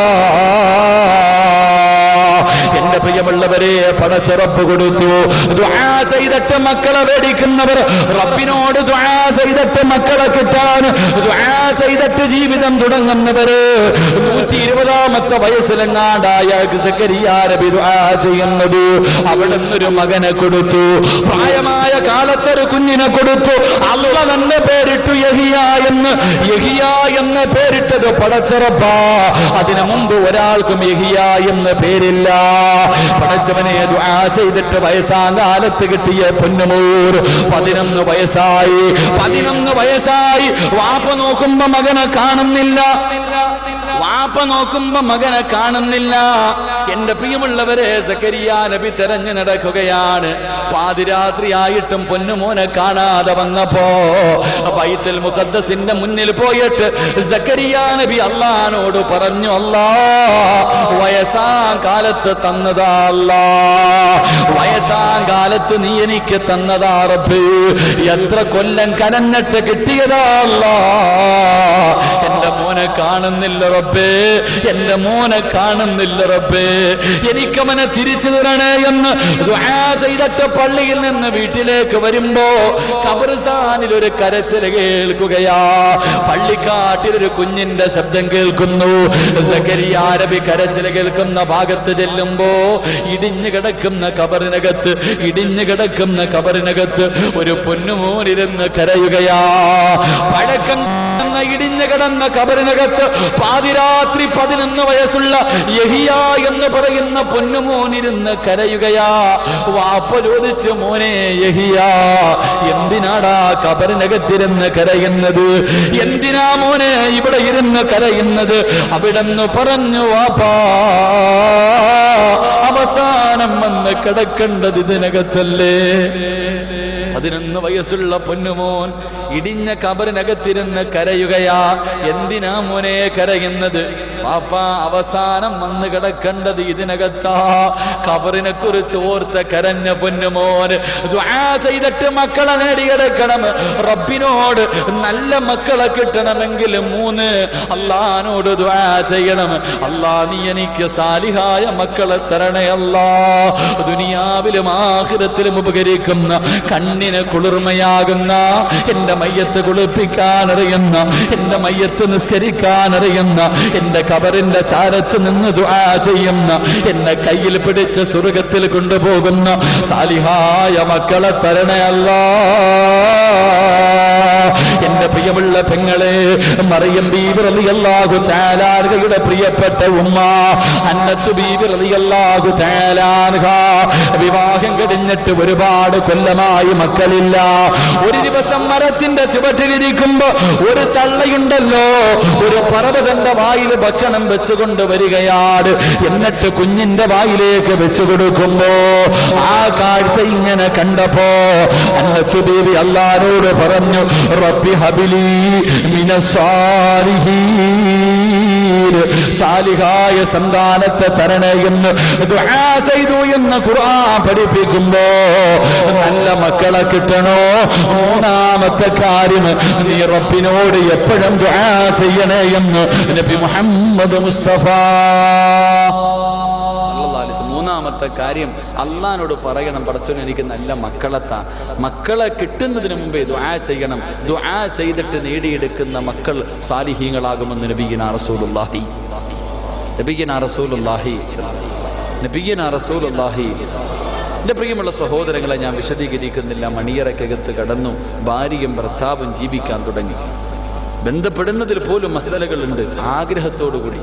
എന്റെ പ്രിയമുള്ളവരെ, പടച്ചുറപ്പ് കൊടുത്തു. ദുആ ചെയ്തിട്ട് മക്കളെ മേടിക്കുന്നവർ, റബ്ബിനോട് ദുആ ചെയ്തിട്ട് മക്കളെ കിട്ടാൻ ദുആ ചെയ്തിട്ട് ജീവിതം തുടങ്ങുന്നവര്, 120ാമത്തെ വയസ്സിലെങ്ങാണ്ടായ സക്കരിയ നബി ദുആ ചെയ്യുന്നത്. അവിടുന്നൊരു മകനെ കൊടുത്തു, പ്രായമായ കാലത്തൊരു കുഞ്ഞിനെ കൊടുത്തു. അല്ലാഹു തന്നെ പേരിട്ടു യഹിയ എന്ന് പേരിട്ടത് പടച്ചുറപ്പാ. അതിനു മുമ്പ് ഒരാൾക്കും യഹിയ എന്ന് പേരില്ല. പടച്ചവനെ ദുആ ചെയ്തിട്ട് വയസ്സാകാലത്ത് കിട്ടിയ പൊന്നുമോർ 11 വയസ്സായി. വാപ്പ നോക്കുമ്പോ മകനെ കാണുന്നില്ല. എന്റെ പ്രിയമുള്ളവരെ, സക്കരിയ നബി തെരഞ്ഞു നടക്കുകയാണ്. പാതിരാത്രിയായിട്ടും പൊന്നുമോനെ കാണാതെ വന്നപ്പോ ബൈത്തുൽ മുഖദ്ദസിന്റെ മുന്നിൽ പോയിട്ട് സക്കരിയ നബി അല്ലാഹുവോട് പറഞ്ഞു, അല്ലാ, വയസ്സാം കാലത്ത് തന്നതാ അല്ലാ, വയസ്സാം കാലത്ത് നീ എനിക്ക് തന്നതാ റബ്ബ്, എത്ര കൊല്ലം കനന്നിട്ട് കിട്ടിയതാ അല്ലാ, എന്റെ മോനെ കാണുന്നില്ല റബ്ബേ, എന്റെ മോനെ കാണുന്നില്ല റബ്ബേ, എനിക്കവനെ തിരിച്ചു തരണേ എന്ന് ദുആ ചെയ്തിട്ട് പള്ളിയിൽ നിന്ന് വീട്ടിലേക്ക് വരുമ്പോ ഖബർസ്ഥാനിൽ ഒരു കരച്ചിൽ കേൾക്കുകയാ. പള്ളിക്കാട്ടിലൊരു കുഞ്ഞിന്റെ ശബ്ദം കേൾക്കുന്നു. സക്കരിയ നബി കരച്ചിൽ കേൾക്കുന്ന ഭാഗത്ത് ചെല്ലുമ്പോ ഇടിഞ്ഞു കിടക്കുന്ന കബറിനകത്ത് ഒരു പൊന്നുമോനിരുന്ന് കരയുകയാ. പഴക്കം ഇടിഞ്ഞു കിടന്ന കബറിനകത്ത് പാതിരാത്രി 11 വയസ്സുള്ള യഹിയ എന്ന് പറയുന്ന പൊന്നുമോനിരുന്ന് കരയുകയാ. വാപ്പ ചോദിച്ചു, മോനെ യഹിയ, എന്തിനാടാ കബറിനകത്തിരുന്ന് കരയുന്നത്? എന്തിനാ മോനെ ഇവിടെ ഇരുന്ന് കരയുന്നത്? അവിടെന്ന് പറഞ്ഞു, വാപ്പാ, അവസാനം വന്ന് കിടക്കേണ്ടത് ഇതിനകത്തല്ലേ. 11 വയസ്സുള്ള പൊന്നുമോൻ ഇടിഞ്ഞ കബറിനകത്തിരുന്ന് കരയുകയാ. എന്തിനാ മോനെ കരയുന്നത്? പാപ്പ, അവസാനം വന്ന് കിടക്കേണ്ടത് ഇതിനകത്താ. കബറിനെ കുറിച്ച് ഓർത്ത് കരഞ്ഞ പൊന്നുമോന് ദുആ ചെയ്തിട്ട് മക്കളെ നേടിയെടുക്കണം. റബ്ബിനോട് നല്ല മക്കളെ കിട്ടണമെങ്കിൽ 3 അല്ലാഹുവോട് ദുആ ചെയ്യണം. അല്ലാ, നീ എനിക്ക് സാലിഹായ മക്കളെ തരണേ അല്ലാ. ദുനിയാവിലും ആഖിറത്തിലും ഉപകരിക്കുന്ന, കണ്ണിന് കുളിർമയാകുന്ന, എന്റെ മയ്യത്ത് കുളിപ്പിക്കാൻ അറിയുന്ന, എന്റെ മയ്യത്ത് നിസ്കരിക്കാൻ അറിയുന്ന, എന്റെ ഖബറിന്റെ ചാരത്ത് നിന്ന് ദുആ ചെയ്യുന്ന, എന്നെ കയ്യിൽ പിടിച്ച് സ്വർഗ്ഗത്തിൽ കൊണ്ടുപോകുന്ന സാലിഹായ മക്കളെ തരണേ അല്ലാ. എന്റെ എന്റെ പ്രിയമുള്ള പെങ്ങളെ, മറിയം ബീബി റളിയല്ലാഹു തആല അൻഹയുടെ പ്രിയപ്പെട്ട ഉമ്മ ഹന്നത്ത് ബീബി റളിയല്ലാഹു തആല അൻഹ വിവാഹം കഴിഞ്ഞിട്ട് ഒരുപാട് കൊല്ലമായി മക്കളില്ല. ഒരു ദിവസം മരത്തിന്റെ ചുവട്ടിലിരിക്കുമ്പോ ഒരു തള്ളയുണ്ടല്ലോ, ഒരു പർവ്വതന്റെ വായിൽ ഭക്ഷണം വെച്ചുകൊണ്ട് വരികയാണ്. എന്നിട്ട് കുഞ്ഞിന്റെ വായിലേക്ക് വെച്ചു കൊടുക്കുമ്പോ ആ കാഴ്ച ഇങ്ങനെ കണ്ടപ്പോ ഹന്നത്ത് ബീബി അല്ലാഹുവോട് പറഞ്ഞു, റബ്ബി ഹബിലി മിനസ്സാലിഹീൻ, സാലിഹായ സന്താനത്തെ തരണേ എന്ന് ദുആ ചെയ്തു എന്ന് ഖുർആൻ പഠിപ്പിക്കുമ്പോ നല്ല മക്കളെ കിട്ടണോ? മൂന്നാമത്തെ കാര്യം, നീ റബ്ബിനോട് എപ്പോഴും ദുആ ചെയ്യണേ എന്ന് നബി മുഹമ്മദ് മുസ്തഫ. മൂന്നാമത്തെ കാര്യം, അള്ളാനോട് പറയണം, പടച്ചോനെ എനിക്ക് നല്ല മക്കളെ കിട്ടുന്നതിന് മുമ്പേ ദുആ ചെയ്യണം. ദുആ ചെയ്തിട്ട് നേടിയെടുക്കുന്ന മക്കൾ സാലിഹീങ്ങളാകുമെന്ന് നബിയുനാ റസൂലുള്ളാഹി. എന്റെ പ്രിയമുള്ള സഹോദരങ്ങളെ, ഞാൻ വിശദീകരിക്കുന്നില്ല. മണിയറക്കകത്ത് കടന്നു, ഭാര്യയും ഭർത്താവും ജീവിക്കാൻ തുടങ്ങി. ബന്ധപ്പെടുന്നതിൽ പോലും മസലകളുണ്ട്. ആഗ്രഹത്തോടുകൂടി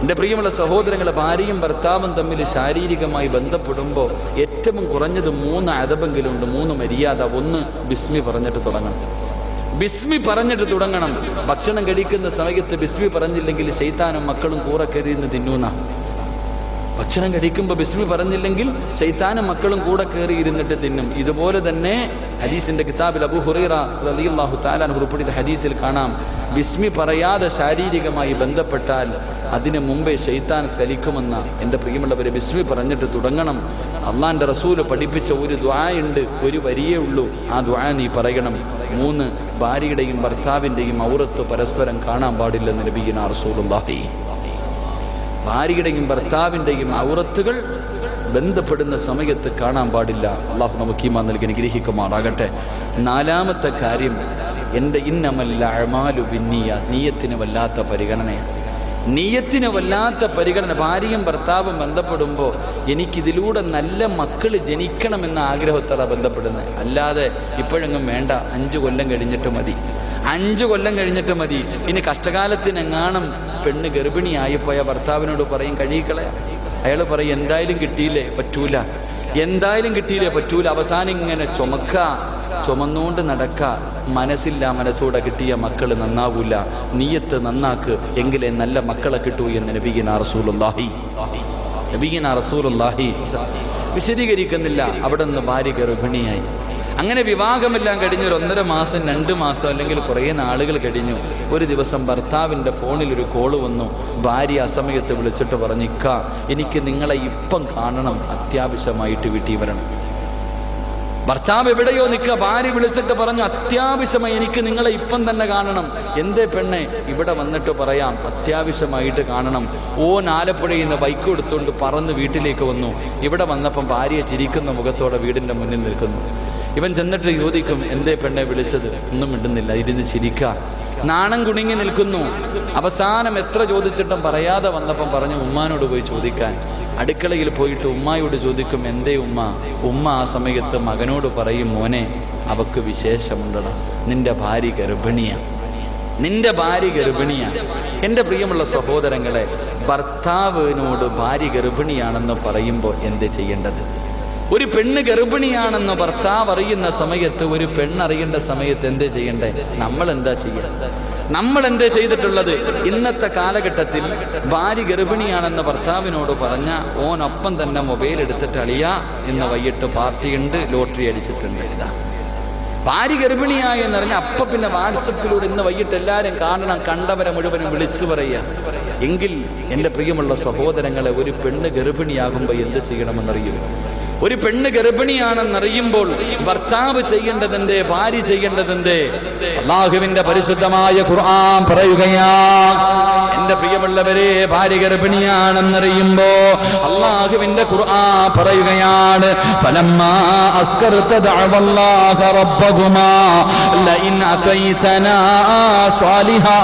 എൻ്റെ പ്രിയമുള്ള സഹോദരങ്ങളെ, ഭാര്യയും ഭർത്താവും തമ്മിൽ ശാരീരികമായി ബന്ധപ്പെടുമ്പോൾ ഏറ്റവും കുറഞ്ഞത് 3 അദബെങ്കിലും ഉണ്ട്, 3 മര്യാദ. ഒന്ന്, ബിസ്മി പറഞ്ഞിട്ട് തുടങ്ങണം. ഭക്ഷണം കഴിക്കുന്ന സമയത്ത് ബിസ്മി പറഞ്ഞില്ലെങ്കിൽ ശൈത്താനും മക്കളും കൂടെ കയറിയിരുന്ന് തിന്നൂന്ന. ഭക്ഷണം കഴിക്കുമ്പോൾ ബിസ്മി പറഞ്ഞില്ലെങ്കിൽ ശൈത്താനും മക്കളും കൂടെ കയറി ഇരുന്നിട്ട് തിന്നും. ഇതുപോലെ തന്നെ ഹദീസിന്റെ കിതാബിൽ അബൂ ഹുറൈറ റളിയല്ലാഹു തആല അൻഹു റിപ്പോർട്ട് ഹദീസിൽ കാണാം, ബിസ്മി പറയാതെ ശാരീരികമായി ബന്ധപ്പെട്ടാൽ അതിനു മുമ്പേ ശൈത്താൻ സ്കലിക്കുമെന്ന. എൻ്റെ പ്രിയമുള്ളവരെ, ബിസ്മി പറഞ്ഞിട്ട് തുടങ്ങണം. അള്ളാന്റെ റസൂല് പഠിപ്പിച്ച ഒരു ദുആ ഉണ്ട്, ഒരു വരിയേ ഉള്ളൂ, ആ ദുആ നീ പറയണം. 3, ഭാര്യയുടെയും ഭർത്താവിൻ്റെയും ഔറത്ത് പരസ്പരം കാണാൻ പാടില്ലെന്ന് നബിയുനാ റസൂലുള്ളാഹി. ഭാര്യയുടെയും ഭർത്താവിൻ്റെയും ഔറത്തുകൾ ബന്ധപ്പെടുന്ന സമയത്ത് കാണാൻ പാടില്ല. അള്ളാഹു നമുക്ക് ഈമാൻ നൽകി അനുഗ്രഹിക്കുമാറാകട്ടെ. 4ാമത്തെ കാര്യം, എൻ്റെ ഇന്നമൽ അഅ്മാലു ബിന്നിയ്യാത്ത്, നീയത്തിന് വല്ലാത്ത പരിഗണന. ഭാര്യയും ഭർത്താവും ബന്ധപ്പെടുമ്പോൾ എനിക്കിതിലൂടെ നല്ല മക്കൾ ജനിക്കണമെന്ന ആഗ്രഹത്തോടെ ബന്ധപ്പെടുന്നത്. അല്ലാതെ ഇപ്പോഴെങ്ങും വേണ്ട, 5 കൊല്ലം കഴിഞ്ഞിട്ട് മതി. ഇനി കഷ്ടകാലത്തിനെങ്ങാനും പെണ്ണ് ഗർഭിണിയായിപ്പോയ ഭർത്താവിനോട് പറയും കഴിയിക്കളയാ. അയാൾ പറയും എന്തായാലും കിട്ടിയില്ലേ പറ്റൂല. അവസാനം ഇങ്ങനെ ചുമന്നുകൊണ്ട് നടക്ക. മനസ്സോടെ കിട്ടിയ മക്കൾ നന്നാവൂല. നീയത്ത് നന്നാക്ക്, എങ്കിലേ നല്ല മക്കളെ കിട്ടൂ എന്ന് നബിയുനാ റസൂലുള്ളാഹി. വിശദീകരിക്കുന്നില്ല. അവിടെ നിന്ന് ഭാര്യ ഗർഭിണിയായി. അങ്ങനെ വിവാഹമെല്ലാം കഴിഞ്ഞൊരു 1.5 മാസം 2 മാസം അല്ലെങ്കിൽ കുറേ നാളുകൾ കഴിഞ്ഞു. ഒരു ദിവസം ഭർത്താവിൻ്റെ ഫോണിൽ ഒരു കോള് വന്നു. ഭാര്യ ആ സമയത്ത് വിളിച്ചിട്ട് പറഞ്ഞു, ഇക്ക, എനിക്ക് നിങ്ങളെ ഇപ്പം കാണണം, അത്യാവശ്യമായിട്ട് വീട്ടിൽ വരണം. ഭർത്താവ് എവിടെയോ നിൽക്കുക, ഭാര്യ വിളിച്ചിട്ട് പറഞ്ഞു, അത്യാവശ്യമായി എനിക്ക് നിങ്ങളെ ഇപ്പം തന്നെ കാണണം. എന്തേ പെണ്ണെ? ഇവിടെ വന്നിട്ട് പറയാം, അത്യാവശ്യമായിട്ട് കാണണം. ആലപ്പുഴയിൽ നിന്ന് ബൈക്ക് എടുത്തുകൊണ്ട് പറന്ന് വീട്ടിലേക്ക് വന്നു. ഇവിടെ വന്നപ്പം ഭാര്യ ചിരിക്കുന്ന മുഖത്തോടെ വീടിൻ്റെ മുന്നിൽ നിൽക്കുന്നു. ഇവൻ ചെന്നിട്ട് ചോദിക്കും, എന്തേ പെണ്ണെ വിളിച്ചത്? ഒന്നും മിണ്ടുന്നില്ല, ഇരുന്ന് ചിരിക്കുക. നാണം കുണുങ്ങി നിൽക്കുന്നു. അവസാനം എത്ര ചോദിച്ചിട്ടും പറയാതെ വന്നപ്പം പറഞ്ഞു, ഉമ്മാനോട് പോയി ചോദിക്കാൻ. അടുക്കളയിൽ പോയിട്ട് ഉമ്മായോട് ചോദിക്കും, എന്തേ ഉമ്മ ആ സമയത്ത് മകനോട് പറയും, മോനെ, അവക്ക് വിശേഷമുണ്ടടാ, നിന്റെ ഭാര്യ ഗർഭിണിയാണ്. എൻ്റെ പ്രിയമുള്ള സഹോദരങ്ങളെ, ഭർത്താവിനോട് ഭാര്യ ഗർഭിണിയാണെന്ന് പറയുമ്പോൾ എന്ത് ചെയ്യേണ്ടത്? ഒരു പെണ്ണ് ഗർഭിണിയാണെന്ന് ഭർത്താവ് അറിയുന്ന സമയത്ത്, ഒരു പെണ്ണറിയേണ്ട സമയത്ത് എന്തേ ചെയ്യണ്ടേ? നമ്മൾ എന്താ ചെയ്തിട്ടുള്ളത്? ഇന്നത്തെ കാലഘട്ടത്തിൽ ഭാര്യ ഗർഭിണിയാണെന്ന് ഭർത്താവിനോട് പറഞ്ഞ ഓനൊപ്പം തന്നെ മൊബൈൽ എടുത്തിട്ട് അളിയാ, ഇന്ന് വൈകിട്ട് പാർട്ടിയുണ്ട്, ലോട്ടറി അടിച്ചിട്ടുണ്ട്. ഭാര്യ ഗർഭിണിയായെന്നറിഞ്ഞ അപ്പം പിന്നെ വാട്സപ്പിലൂടെ ഇന്ന് വൈകിട്ട് എല്ലാവരും കാണണം, കണ്ടവരെ മുഴുവനും വിളിച്ചു പറയുക. എങ്കിൽ എൻ്റെ പ്രിയമുള്ള സഹോദരങ്ങളെ, ഒരു പെണ്ണ് ഗർഭിണിയാകുമ്പോൾ എന്ത് ചെയ്യണമെന്നറിയും? ഒരു പെണ്ണ് ഗർഭിണിയാണെന്നറിയുമ്പോൾ ഭർത്താവ് ചെയ്യേണ്ടതെന്തേ? ഭാര്യ ചെയ്യേണ്ടതെന്തേ? അല്ലാഹുവിന്റെ പരിശുദ്ധമായ ഖുർആൻ പറയുകയാ, എൻ്റെ പ്രിയമുള്ളവരെ, ഭാര്യ ഗർഭിണിയാണെന്നറിയുമ്പോ അല്ലാഹുവിന്റെ ഖുർആൻ പറയുകയാണ്, ഫലമ്മാ അസ്കർത ദഅവല്ലാഹ റബ്ബഹുമാ ലഇൻ അതൈതനാ സ്വാലിഹാ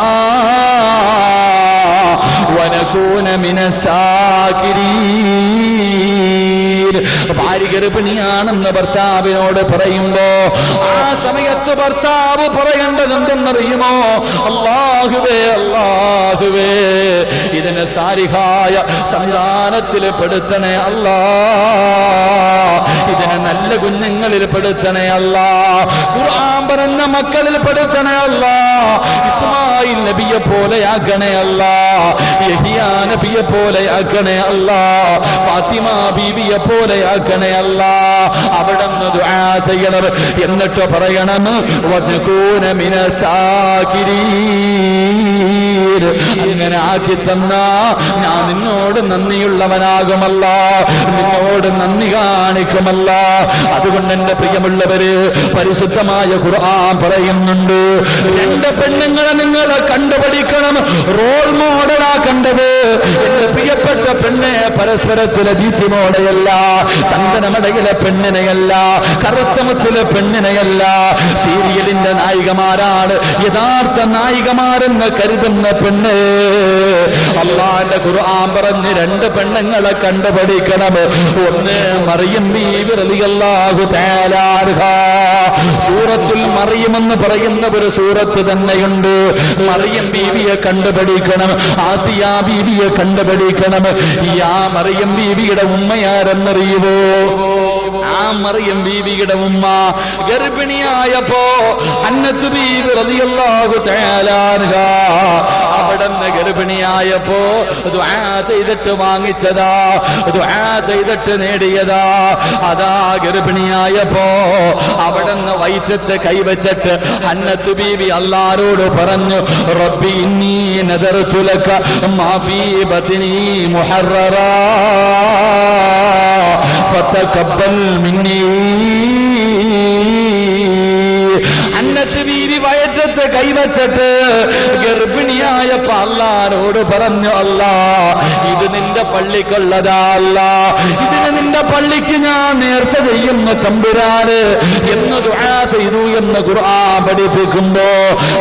വനകൂന മിനശാകിരീൻ. ഭാര്യ ഗർഭിണിയാണെന്ന് ഭർത്താവിനോട് പറയുമ്പോ ആ സമയത്ത് ഭർത്താവ് പറയേണ്ടത് എന്തെന്നറിയുമോ? അല്ലാഹുവേ അല്ലാഹുവേ, ഇതിനെ സാലിഹായ സന്താനത്തിൽ പെടുത്തണേ അല്ലാ, ഇതിനെ നല്ല കുഞ്ഞുങ്ങളിൽ പെടുത്തണേ അല്ലാ, ഖുർആൻ പറഞ്ഞ മക്കളിൽ പെടുത്തണേ അല്ലാ, ഇസ്മായിൽ നബിയെ പോലെയാക്കണേ അല്ലാ, യഹിയാ നബിയെ പോലെയാക്കണേ അല്ലാ, ഫാത്തിമ ബീവിയെ പോലെയാക്കണേ അല്ലാ. അവിടുന്ന് ദുആ ചെയ്യണം. എന്നിട്ട് പറയണം വദ്കൂന മിനസാകിരീൻ, അങ്ങനെ ആക്കി തന്ന ഞാൻ നിന്നോട് നന്ദിയുള്ളവനാകുമല്ല, നിന്നോട് നന്ദി കാണിക്കുമല്ല. അതുകൊണ്ട് എന്റെ പ്രിയമുള്ളവര്, പരിശുദ്ധമായ ഖുർആൻ പറയുന്നുണ്ട്, രണ്ട് പെണ്ണുങ്ങളെ നിങ്ങളെ കണ്ടുപഠിക്കണം, റോൾ മോഡലാക്കേണ്ടത്. എന്റെ പ്രിയപ്പെട്ട പെണ്ണെ പരസ്പരത്തിലെ ദീപ്തിമോടെയല്ല, ചന്ദനമടയിലെ പെണ്ണിനെയല്ല, കറുത്തമുത്തിലെ പെണ്ണിനെയല്ല. സീരിയലിന്റെ നായികമാരാണ് യഥാർത്ഥ നായികമാരെന്ന് കരുതുന്ന പെണ്ണ്. അല്ലാഹുവിന്റെ ഖുർആൻ പറഞ്ഞ് രണ്ട് പെണ്ണുങ്ങളെ കണ്ടുപഠിക്കണം. ഒന്ന് മറിയം ബീവി റളിയല്ലാഹു തആല അൻഹാ. സൂറത്തുൽ മറിയം എന്ന് പറയുന്ന ഒരു സൂറത്ത് തന്നെയുണ്ട്. മറിയം ബീവിയെ കണ്ടുപഠിക്കണം, ആസിയ ബീവിയെ കണ്ടുപഠിക്കണം. യാ മറിയം ബീവിയുടെ ഉമ്മയാരെന്നറിയുവോ? ആ മറിയം ബീവിയുടെ ഉമ്മ ഗർഭിണിയായപ്പോ അന്നത്ത് ബീവി റളിയല്ലാഹു തആല അൻഹാ അവിടുന്ന് ഗർഭിണിയായപ്പോ ദുആ ചെയ്തിട്ട് വാങ്ങിച്ചതാ, ദുആ ചെയ്തിട്ട് നേടിയതാ. അതാ ഗർഭിണിയായപ്പോ അവിടുന്ന് വയറ്റത്ത് കൈവച്ചിട്ട് അന്നത്ത് ബീവി അല്ലാഹുവോട് പറഞ്ഞു, റബ്ബി ഇന്നി നദർതു ലക മാ ഫീ ബത്നി മുഹററാ ഫതഖബ്ബൽ മിന്നി. അന്നത്ത് ബീവി വയറ്റത്ത് കൈവച്ചിട്ട് ഗർഭിണിയായപ്പോ അല്ലാഹുവോട് പറഞ്ഞു, അല്ലാ ഇത് നിന്റെ പള്ളിക്കുള്ളതാ, അല്ലാ ഇതിന് നിന്റെ പള്ളിക്ക് ഞാൻ നേർച്ച ചെയ്യുന്ന തമ്പുരാന് എന്ന് ദുആ ചെയ്തു എന്ന് ഖുർആൻ പഠിപ്പിക്കുമ്പോ,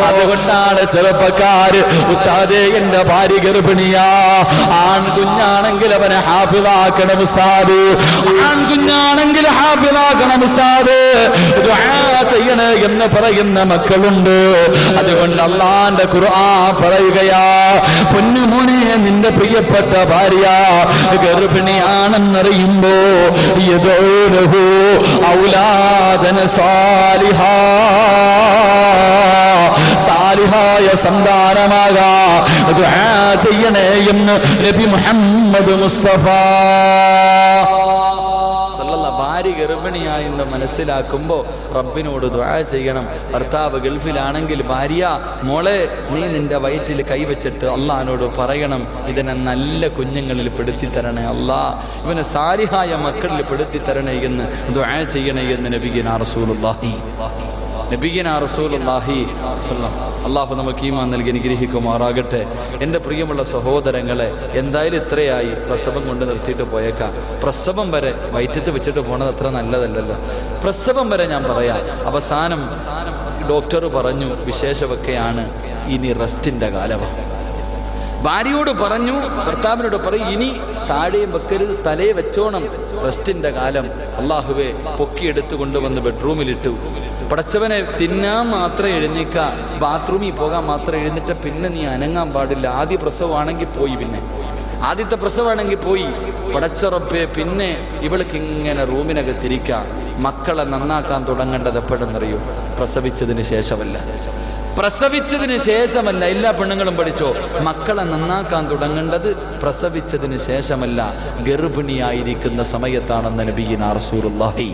അതുകൊണ്ടാണ് ചെറുപ്പക്കാര് ഉസ്താദേ എന്റെ ഭാര്യ ഗർഭിണിയാ, ആൺകുഞ്ഞാണെങ്കിൽ അവനെ ഹാഫിളാക്കണം ഉസ്താദ്, ആൺകുഞ്ഞാണെങ്കിൽ ഹാഫിളാക്കണം ഉസ്താദ്, ദുആ ചെയ്യണേ എന്ന് പറയുന്ന മക്കളുണ്ട്. അതുകൊണ്ട് അല്ലാഹുവിന്റെ ഖുർആൻ പറയുകയാ, പൊന്നുമോനെ നിന്റെ പ്രിയപ്പെട്ട ഭാര്യ ഗർഭിണിയാണെന്നറിയുമ്പോ യദൂലഹു ഔലാദന സാലിഹാ, സാലിഹായ സന്താനമാകാ ദുആ ചെയ്യണേ എന്ന് നബി മുഹമ്മദ് മുസ്തഫ. ഭാര്യ ഗർഭിണിയായി എന്ന് മനസ്സിലാക്കുമ്പോ റബ്ബിനോട് ദുആ ചെയ്യണം. ഭർത്താവ് ഗൾഫിലാണെങ്കിൽ ഭാര്യ, മോളെ നീ നിന്റെ വയറ്റിൽ കൈവച്ചിട്ട് അല്ലാഹുവിനോട് പറയണം, ഇതിനെ നല്ല കുഞ്ഞുങ്ങളിൽ പെടുത്തി തരണേ അല്ലാ, ഇവനെ സാലിഹായ മക്കളിൽ പെടുത്തി തരണേ എന്ന് ദുആ ചെയ്യണേ എന്ന് നബിയുനാ റസൂലുള്ളാഹി അല്ലാഹു നമുക്ക് ഈമാൻ നൽകി അനുഗ്രഹിക്കുമാറാകട്ടെ. എൻ്റെ പ്രിയമുള്ള സഹോദരങ്ങളെ, എന്തായാലും ഇത്രയായി, പ്രസവം കൊണ്ട് നിർത്തിയിട്ട് പോയേക്കാം. പ്രസവം വരെ വയറ്റത്ത് വെച്ചിട്ട് പോണത് അത്ര നല്ലതല്ലല്ലോ. പ്രസവം വരെ ഞാൻ പറയാം. അവസാനം ഡോക്ടർ പറഞ്ഞു വിശേഷമൊക്കെയാണ്, ഇനി റെസ്റ്റിൻ്റെ കാലമാണ്. ഭാര്യയോട് പറഞ്ഞു, ഭർത്താവിനോട് പറയും, ഇനി താഴെയും വെക്കരുത്, തലയെ വെച്ചോണം, റെസ്റ്റിൻ്റെ കാലം. അല്ലാഹുവേ പൊക്കിയെടുത്ത് കൊണ്ടുവന്ന് ബെഡ്റൂമിലിട്ടു. പടച്ചവനെ തിന്നാൻ മാത്രം എഴുന്നേക്ക, ബാത്റൂമിൽ പോകാൻ മാത്രം എഴുന്നിട്ട് പിന്നെ നീ അനങ്ങാൻ പാടില്ല. ആദ്യ പ്രസവമാണെങ്കിൽ പോയി, പിന്നെ ആദ്യത്തെ പ്രസവമാണെങ്കിൽ പോയി. പടച്ചറപ്പേ പിന്നെ ഇവൾക്ക് ഇങ്ങനെ റൂമിനകത്തിരിക്കാം. മക്കളെ നന്നാക്കാൻ തുടങ്ങേണ്ടത് എപ്പോഴെന്നറിയോ? പ്രസവിച്ചതിന് ശേഷമല്ല, പ്രസവിച്ചതിന് ശേഷമല്ല. എല്ലാ പെണ്ണുങ്ങളും പഠിച്ചോ, മക്കളെ നന്നാക്കാൻ തുടങ്ങേണ്ടത് പ്രസവിച്ചതിന് ശേഷമല്ല, ഗർഭിണിയായിരിക്കുന്ന സമയത്താണെന്ന് നബിയുനാ റസൂലുള്ളാഹി.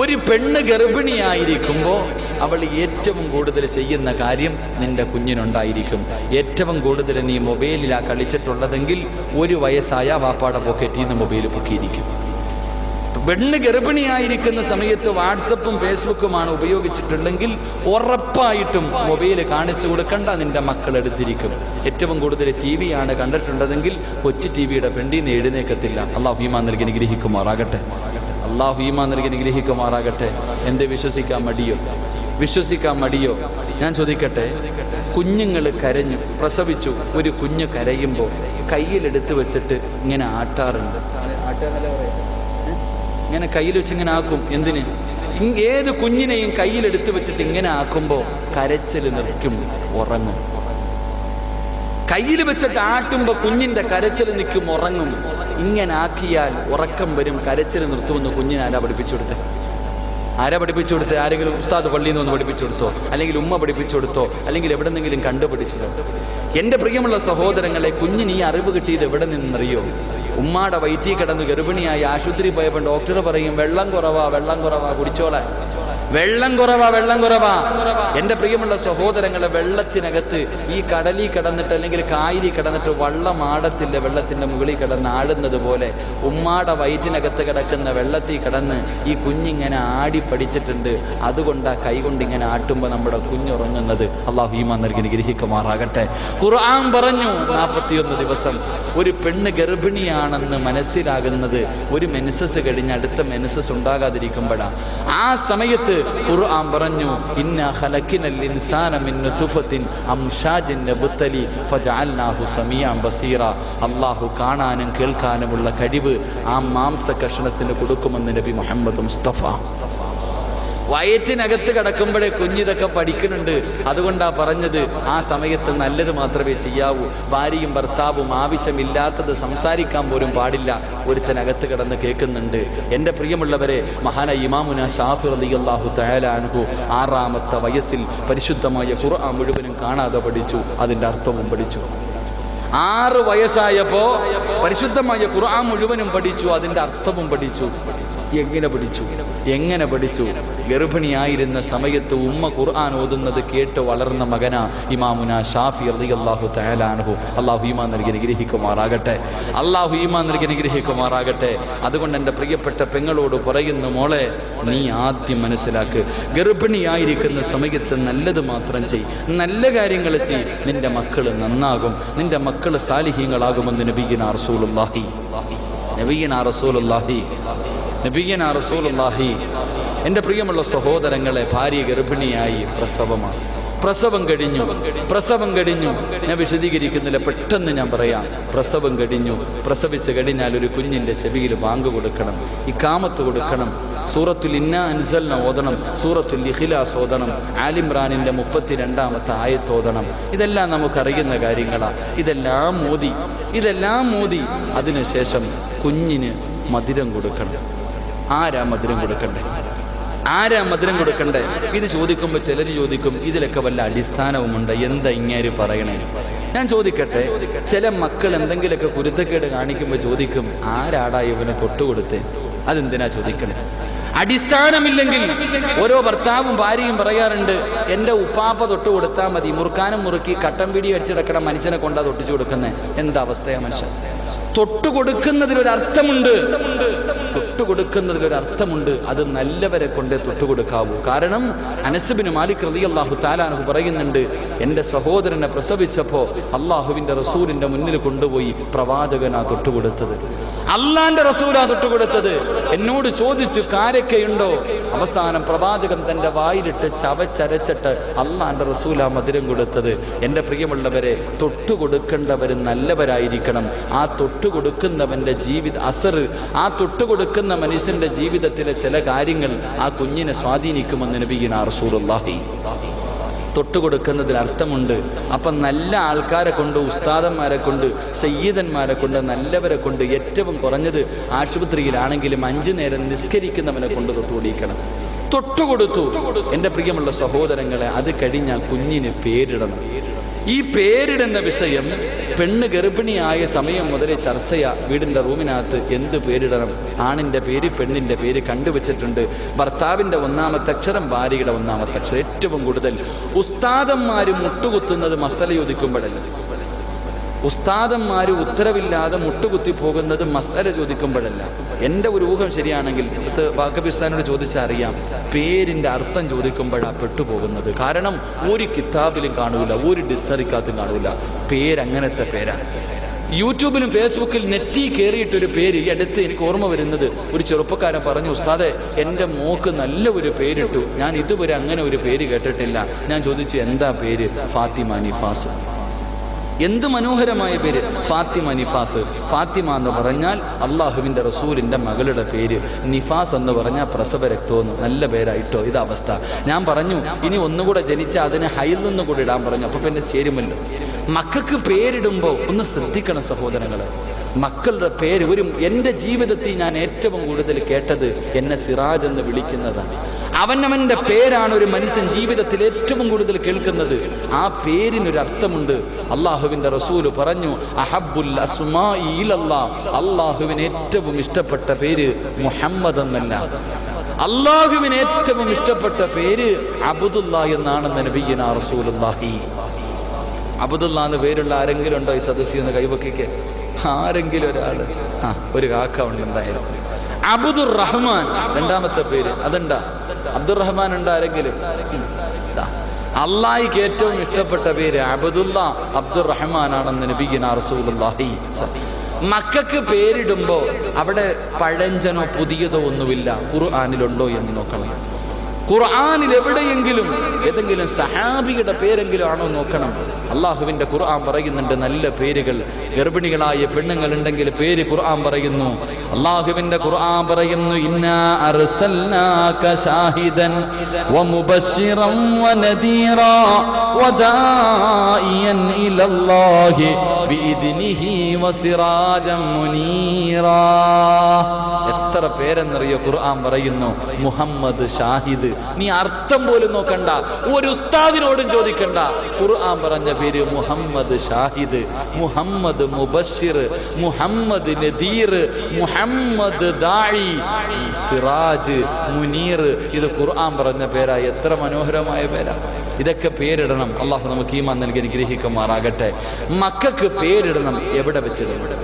ഒരു പെണ്ണ് ഗർഭിണിയായിരിക്കുമ്പോൾ അവൾ ഏറ്റവും കൂടുതൽ ചെയ്യുന്ന കാര്യം നിന്റെ കുഞ്ഞിനുണ്ടായിരിക്കും. ഏറ്റവും കൂടുതൽ നീ മൊബൈലിലാ കളിച്ചിട്ടുള്ളതെങ്കിൽ 1 വയസ്സായ വാപ്പാടെ പോക്കറ്റിൽ നിന്ന് മൊബൈൽ പൊക്കിയിരിക്കും. പെണ്ണ് ഗർഭിണിയായിരിക്കുന്ന സമയത്ത് വാട്സപ്പും ഫേസ്ബുക്കുമാണ് ഉപയോഗിച്ചിട്ടുണ്ടെങ്കിൽ ഉറപ്പായിട്ടും മൊബൈൽ കാണിച്ചു കൊടുക്കണ്ട, നിന്റെ മക്കൾ എടുത്തിരിക്കും. ഏറ്റവും കൂടുതൽ TV ആണ് കണ്ടിട്ടുള്ളതെങ്കിൽ കൊച്ചു TVയുടെ ഫ്രണ്ടിൽ നിന്ന് എഴുന്നേക്കത്തില്ല. അല്ലാഹു ഈമാൻ നൽകി അനുഗ്രഹിക്കുമാറാകട്ടെ. അല്ലാഹു ഈമാൻ നൽകി അനുഗ്രഹിക്കുമാറാകട്ടെ. എന്ത് വിശ്വസിക്കാൻ മടിയോ? വിശ്വസിക്കാൻ മടിയോ? ഞാൻ ചോദിക്കട്ടെ, കുഞ്ഞുങ്ങൾ കരഞ്ഞു, പ്രസവിച്ചു, ഒരു കുഞ്ഞ് കരയുമ്പോൾ കയ്യിലെടുത്ത് വെച്ചിട്ട് ഇങ്ങനെ ആട്ടാറുണ്ട്. ഇങ്ങനെ കയ്യിൽ വെച്ച് ഇങ്ങനെ ആക്കും. എന്തിന്? ഏത് കുഞ്ഞിനെയും കയ്യിലെടുത്ത് വെച്ചിട്ട് ഇങ്ങനെ ആക്കുമ്പോൾ കരച്ചിൽ നിൽക്കും, ഉറങ്ങും. കയ്യിൽ വെച്ചിട്ട് ആട്ടുമ്പോൾ കുഞ്ഞിന്റെ കരച്ചിൽ നിൽക്കും, ഉറങ്ങും. ഇങ്ങനെ ആക്കിയാൽ ഉറക്കം വരും, കരച്ചിൽ നിർത്തുമെന്ന് കുഞ്ഞിനെ ആരാ പഠിപ്പിച്ചു കൊടുത്തേ? ആരെങ്കിലും ഉസ്താദ് പള്ളിയിൽ നിന്ന് പഠിപ്പിച്ചു കൊടുത്തോ? അല്ലെങ്കിൽ ഉമ്മ പഠിപ്പിച്ചു കൊടുത്തോ? അല്ലെങ്കിൽ എവിടെന്നെങ്കിലും കണ്ടുപിടിച്ചതോ? എൻ്റെ പ്രിയമുള്ള സഹോദരങ്ങളെ, കുഞ്ഞിന് ഈ അറിവ് കിട്ടിയത് എവിടെ നിന്നറിയോ? ഉമ്മാടെ വയറ്റിൽ കിടന്ന് ഗർഭിണിയായി ആശുപത്രി പോയപ്പോൾ ഡോക്ടർ പറയും വെള്ളം കുറവാ കുടിച്ചോളാൻ. വെള്ളം കുറവാ. എൻ്റെ പ്രിയമുള്ള സഹോദരങ്ങളെ, വെള്ളത്തിനകത്ത് ഈ കടലിൽ കിടന്നിട്ട് അല്ലെങ്കിൽ കായലിൽ കിടന്നിട്ട് വള്ളം ആടത്തില്ല, വെള്ളത്തിൻ്റെ മുകളിൽ കിടന്ന് ആടുന്നത് പോലെ ഉമ്മാടെ വയറ്റിനകത്ത് കിടക്കുന്ന വെള്ളത്തിൽ കിടന്ന് ഈ കുഞ്ഞിങ്ങനെ ആടി പഠിച്ചിട്ടുണ്ട്. അതുകൊണ്ടാ കൈകൊണ്ട് ഇങ്ങനെ ആട്ടുമ്പോൾ നമ്മുടെ കുഞ്ഞുറങ്ങുന്നത്. അള്ളാഹു ഈമാൻ നൽകി അനുഗ്രഹിക്കുമാറാകട്ടെ. ഖുർആൻ പറഞ്ഞു 41 ദിവസം ഒരു പെണ്ണ് ഗർഭിണിയാണെന്ന് മനസ്സിലാകുന്നത് ഒരു മെൻസസ് കഴിഞ്ഞ് അടുത്ത മെൻസസ് ഉണ്ടാകാതിരിക്കുമ്പോഴാണ്. ആ സമയത്ത് ഖുർആൻ പറഞ്ഞു ഇന്നാ ഖലഖനൽ ഇൻസാന മിൻ നുത്ഫത്തിൻ അംശാജിൻ നബ്തലി ഫജഅൽനാഹു സമീഅൻ ബസീറ. അല്ലാഹു കാണാനും കേൾക്കാനുമുള്ള കഴിവ് ആ മാംസ കഷണത്തിന് കൊടുക്കുമെന്ന് നബി മുഹമ്മദ് മുസ്തഫ. വയറ്റിനകത്ത് കിടക്കുമ്പോഴേ കുഞ്ഞിതൊക്കെ പഠിക്കുന്നുണ്ട്. അതുകൊണ്ടാ പറഞ്ഞത് ആ സമയത്ത് നല്ലത് മാത്രമേ ചെയ്യാവൂ. ഭാര്യയും ഭർത്താവും ആവശ്യമില്ലാത്തത് സംസാരിക്കാൻ പോലും പാടില്ല. ഒരുത്തനകത്ത് കിടന്ന് കേൾക്കുന്നുണ്ട്. എൻ്റെ പ്രിയമുള്ളവരെ, മഹാനായ ഇമാമുന ഷാഫി റളിയല്ലാഹു തആല അൻഹു 6ാമത്തെ വയസ്സിൽ പരിശുദ്ധമായ ഖുർആൻ മുഴുവനും കാണാതെ പഠിച്ചു, അതിൻ്റെ അർത്ഥവും പഠിച്ചു. 6 വയസ്സായപ്പോ പരിശുദ്ധമായ ഖുർആൻ മുഴുവനും പഠിച്ചു, അതിൻ്റെ അർത്ഥവും പഠിച്ചു. എങ്ങനെ പഠിച്ചു? ഗർഭിണിയായിരുന്ന സമയത്ത് ഉമ്മ ഖുർആൻ ഓതുന്നത് കേട്ട് വളർന്ന മകനാ ഇമാമുന ഷാഫി റളിയല്ലാഹു തആല അൻഹു. അല്ലാഹു ഈമാൻ നൽകി അനുഗ്രഹിക്കുമാറാകട്ടെ. അതുകൊണ്ട് എൻ്റെ പ്രിയപ്പെട്ട പെങ്ങളോട് പറയുന്നു, മോളെ, നീ ആദ്യം മനസ്സിലാക്ക്, ഗർഭിണിയായിരിക്കുന്ന സമയത്ത് നല്ലത് മാത്രം ചെയ്, നല്ല കാര്യങ്ങൾ ചെയ്. നിന്റെ മക്കൾ നന്നാകും, നിന്റെ മക്കൾ സാലിഹീങ്ങളാകുമെന്ന് നബിയ്യനാ റസൂലുള്ളാഹി. എൻ്റെ പ്രിയമുള്ള സഹോദരങ്ങളെ, ഭാര്യ ഗർഭിണിയായി, പ്രസവം കഴിഞ്ഞു. ഞാൻ വിശദീകരിക്കുന്നില്ല, പെട്ടെന്ന് ഞാൻ പറയാം. പ്രസവം കഴിഞ്ഞു. പ്രസവിച്ച് കഴിഞ്ഞാൽ ഒരു കുഞ്ഞിൻ്റെ ചെവിയിൽ ബാങ്ക് കൊടുക്കണം, ഇഖാമത്ത് കൊടുക്കണം, സൂറത്തുൽ ഇന്നാ അൻസൽന ഓതണം, സൂറത്തുൽ ഇഖ്ലാസ് ഓതണം, ആലിമ്രാനിൻ്റെ 32ാമത്തെ ആയത്ത് ഓതണം. ഇതെല്ലാം നമുക്കറിയുന്ന കാര്യങ്ങളാണ്. ഇതെല്ലാം മോദി അതിനുശേഷം കുഞ്ഞിന് മധുരം കൊടുക്കണം. ആരാ മധുരം കൊടുക്കണ്ടേ? ഇത് ചോദിക്കുമ്പോൾ ചിലർ ചോദിക്കും, ഇതിലൊക്കെ വല്ല അടിസ്ഥാനവുമുണ്ട്, എന്താ ഇങ്ങേര് പറയണേ? ഞാൻ ചോദിക്കട്ടെ, ചില മക്കൾ എന്തെങ്കിലുമൊക്കെ കുരുത്തക്കേട് കാണിക്കുമ്പോൾ ചോദിക്കും, ആരാടാ ഇവനെ തൊട്ടുകൊടുത്തേ? അതെന്തിനാ ചോദിക്കണേ? അടിസ്ഥാനമില്ലെങ്കിൽ ഓരോ ഭർത്താവും ഭാര്യയും പറയാറുണ്ട്, എൻ്റെ ഉപ്പാപ്പ തൊട്ട് കൊടുത്താൽ മതി, മുറുക്കാനും മുറുക്കി കട്ടൻ പിടി അടിച്ചിടക്കണം മനുഷ്യനെ കൊണ്ടാ തൊട്ടിച്ചു കൊടുക്കുന്നത്. എന്താ അവസ്ഥയാ മനുഷ്യൻ? തൊട്ടുകൊടുക്കുന്നതിലൊരർത്ഥമുണ്ട്. അത് നല്ലവരെ കൊണ്ടേ തൊട്ടുകൊടുക്കാവൂ. കാരണം അനസ് ബിൻ മാലിക് റളിയല്ലാഹു തആല അൻഹു പറയുന്നുണ്ട്, എൻ്റെ സഹോദരനെ പ്രസവിച്ചപ്പോൾ അള്ളാഹുവിൻ്റെ റസൂലിൻ്റെ മുന്നിൽ കൊണ്ടുപോയി പ്രവാചകനാ തൊട്ടുകൊടുത്തത്, അള്ളാന്റെ റസൂലാ തൊട്ടുകൊടുത്തത്. എന്നോട് ചോദിച്ചു കാരക്കയുണ്ടോ? അവസാനം പ്രവാചകൻ തൻ്റെ വായിലിട്ട് ചവച്ചരച്ചിട്ട് അള്ളാന്റെ റസൂലാ മധുരം കൊടുത്തത്. എൻ്റെ പ്രിയമുള്ളവരെ, തൊട്ടുകൊടുക്കേണ്ടവർ നല്ലവരായിരിക്കണം. ആ തൊട്ടുകൊടുക്കുന്നവൻ്റെ ആ തൊട്ടുകൊടുക്കുന്ന മനുഷ്യന്റെ ജീവിതത്തിലെ ചില കാര്യങ്ങൾ ആ കുഞ്ഞിനെ സ്വാധീനിക്കുമെന്ന് നബിയുനാ റസൂലുള്ളാഹി. തൊട്ടുകൊടുക്കുന്നതിൽ അർത്ഥമുണ്ട്. അപ്പം നല്ല ആൾക്കാരെ കൊണ്ട്, ഉസ്താദന്മാരെ കൊണ്ട്, സയ്യിദന്മാരെ കൊണ്ട്, നല്ലവരെ കൊണ്ട്, ഏറ്റവും കുറഞ്ഞത് ആശുപത്രിയിലാണെങ്കിലും 5 നേരം നിസ്കരിക്കുന്നവനെ കൊണ്ട് തൊട്ടുകൊടുത്തു. എൻ്റെ പ്രിയമുള്ള സഹോദരങ്ങളെ, അത് കഴിഞ്ഞാൽ കുഞ്ഞിന് പേരിടണം. ഈ പേരിടുന്ന വിഷയം പെണ്ണ് ഗർഭിണിയായ സമയം മുതലേ ചർച്ചയാ. വീടിൻ്റെ റൂമിനകത്ത് എന്ത് പേരിടണം? ആണിൻ്റെ പേര്, പെണ്ണിൻ്റെ പേര് കണ്ടുവച്ചിട്ടുണ്ട്. ഭർത്താവിൻ്റെ 1ാമത്തെ അക്ഷരം, ഭാര്യയുടെ 1ാമത്തെ അക്ഷരം. ഏറ്റവും കൂടുതൽ ഉസ്താദന്മാർ മുട്ടുകുത്തുന്നത് മസല ചോദിക്കുമ്പോഴല്ല. ഉസ്താദന്മാർ ഉത്തരവില്ലാതെ മുട്ടുകുത്തി പോകുന്നത് മസല ചോദിക്കുമ്പോഴല്ല. എൻ്റെ ഒരു ഊഹം ശരിയാണെങ്കിൽ പാകിസ്ഥാനോട് ചോദിച്ചാൽ അറിയാം, പേരിൻ്റെ അർത്ഥം ചോദിക്കുമ്പോഴാണ് പെട്ടുപോകുന്നത്. കാരണം ഒരു കിതാബിലും കാണൂല, ഒരു ഡിക്ഷണറിക്കകത്തും കാണൂല. പേരങ്ങനത്തെ പേരാണ്. യൂട്യൂബിലും ഫേസ്ബുക്കിൽ നെറ്റിൽ കയറിയിട്ടൊരു പേര് ഈ അടുത്ത് എനിക്ക് ഓർമ്മ വരുന്നത്, ഒരു ചെറുപ്പക്കാരൻ പറഞ്ഞു, ഉസ്താദെ എൻ്റെ മോക്ക് നല്ല ഒരു പേരിട്ടു, ഞാൻ ഇതുവരെ അങ്ങനെ ഒരു പേര് കേട്ടിട്ടില്ല. ഞാൻ ചോദിച്ചു എന്താ പേര്? ഫാത്തിമ നിഫാസ്. എന്ത് മനോഹരമായ പേര്, ഫാത്തിമ നിഫാസ്. ഫാത്തിമ എന്ന് പറഞ്ഞാൽ അള്ളാഹുവിൻ്റെ റസൂലിൻ്റെ മകളുടെ പേര്, നിഫാസ് എന്ന് പറഞ്ഞാൽ പ്രസവ രക്തമെന്ന്. നല്ല പേരായിട്ടോ ഇത് അവസ്ഥ. ഞാൻ പറഞ്ഞു ഇനി ഒന്നുകൂടെ ജനിച്ചാൽ അതിന് ഹൈലെന്ന് കൂടെ ഇടാൻ പറഞ്ഞു. അപ്പോൾ പിന്നെ ചേരുമല്ലോ. മക്കൾക്ക് പേരിടുമ്പോൾ ഒന്ന് ശ്രദ്ധിക്കണം സഹോദരങ്ങളെ. മക്കളുടെ പേര് എൻ്റെ ജീവിതത്തിൽ ഞാൻ ഏറ്റവും കൂടുതൽ കേട്ടത് എന്നെ സിറാജ് എന്ന് വിളിക്കുന്നതാണ്. അവനവൻ്റെ പേരാണ് ഒരു മനുഷ്യൻ ജീവിതത്തിൽ ഏറ്റവും കൂടുതൽ കേൾക്കുന്നത്. ആ പേരിനൊരു അർത്ഥമുണ്ട്. അള്ളാഹുവിൻ്റെ റസൂല് പറഞ്ഞു, അഹബ്ബുൽ അസ്മാഇ ഇലല്ലാഹ്, അള്ളാഹുവിന് ഏറ്റവും ഇഷ്ടപ്പെട്ട പേര് മുഹമ്മദ് എന്നല്ല, അള്ളാഹുവിന് ഏറ്റവും ഇഷ്ടപ്പെട്ട പേര് അബ്ദുല്ലാ എന്നാണെന്ന് നബിയ്യനാ റസൂലുള്ളാഹി. അബ്ദുല്ലാ എന്ന് പേരുള്ള ആരെങ്കിലും ഉണ്ടോ ഈ സദസ്സിൽ നിന്ന് കൈവക്കിക്ക്? ആരെങ്കിലും ഒരാൾ? ഒരു കാക്ക ഉണ്ട് എന്തായാലും. അബ്ദുർ റഹ്മാൻ രണ്ടാമത്തെ പേര്, അതുണ്ടാ? അബ്ദുർ റഹ്മാൻ ഉണ്ട് ആരെങ്കിലും? അള്ളാഹിക്ക് ഏറ്റവും ഇഷ്ടപ്പെട്ട പേര് അബ്ദുല്ലാ അബ്ദുർ റഹ്മാൻ ആണെന്ന് നബിയ്യനാ റസൂലുള്ളാഹി. മക്കൾക്ക് പേരിടുമ്പോൾ അവിടെ പഴഞ്ചനോ പുതിയതോ ഒന്നുമില്ല. ഖുർആനിലുണ്ടോ എന്ന് നോക്കണം. ഖുർആനിൽ എവിടെയെങ്കിലും ഏതെങ്കിലും സഹാബിയുടെ പേരെങ്കിലും ആണോ നോക്കണം. അള്ളാഹുവിൻ്റെ ഖുർആൻ പറയുന്നുണ്ട് നല്ല പേരുകൾ. ഗർഭിണികളായ പെണ്ണുങ്ങൾ ഉണ്ടെങ്കിൽ പേര് ഖുർആൻ പറയുന്നു. അള്ളാഹുവിൻ്റെ ഖുർആൻ പറയുന്നു, ഇന്നാ അർസൽനാക ഷാഹിദൻ വമുബശ്ശിറൻ വനദീറാ വദാഇയൻ ഇലല്ലാഹി ബിഇദ്നിഹി വസിറാജൻ മുനീറാ. എത്ര പേരെന്നറിയോ ഖുർആൻ പറയുന്നു? മുഹമ്മദ് ഷാഹിദ്. നീ അർത്ഥം പോലും നോക്കണ്ട, ഒരു ഉസ്താദിനോടും ചോദിക്കണ്ട. ഖുർആൻ പറഞ്ഞ പേര് മുഹമ്മദ് ഷാഹിദ്, മുഹമ്മദ് മുബശ്ശിർ, മുഹമ്മദ് നദീർ, മുഹമ്മദ് ദാഇ, സിറാജ്, മുനീർ. ഇത് ഖുർആൻ പറഞ്ഞ പേരാ. എത്ര മനോഹരമായ പേരാ. ഇതൊക്കെ പേരിടണം. അള്ളാഹു നമുക്ക് ഈമാൻ നൽകി അനുഗ്രഹിക്കുമാറാകട്ടെ. മക്കൾക്ക് പേരിടണം. എവിടെ വെച്ചിടണം?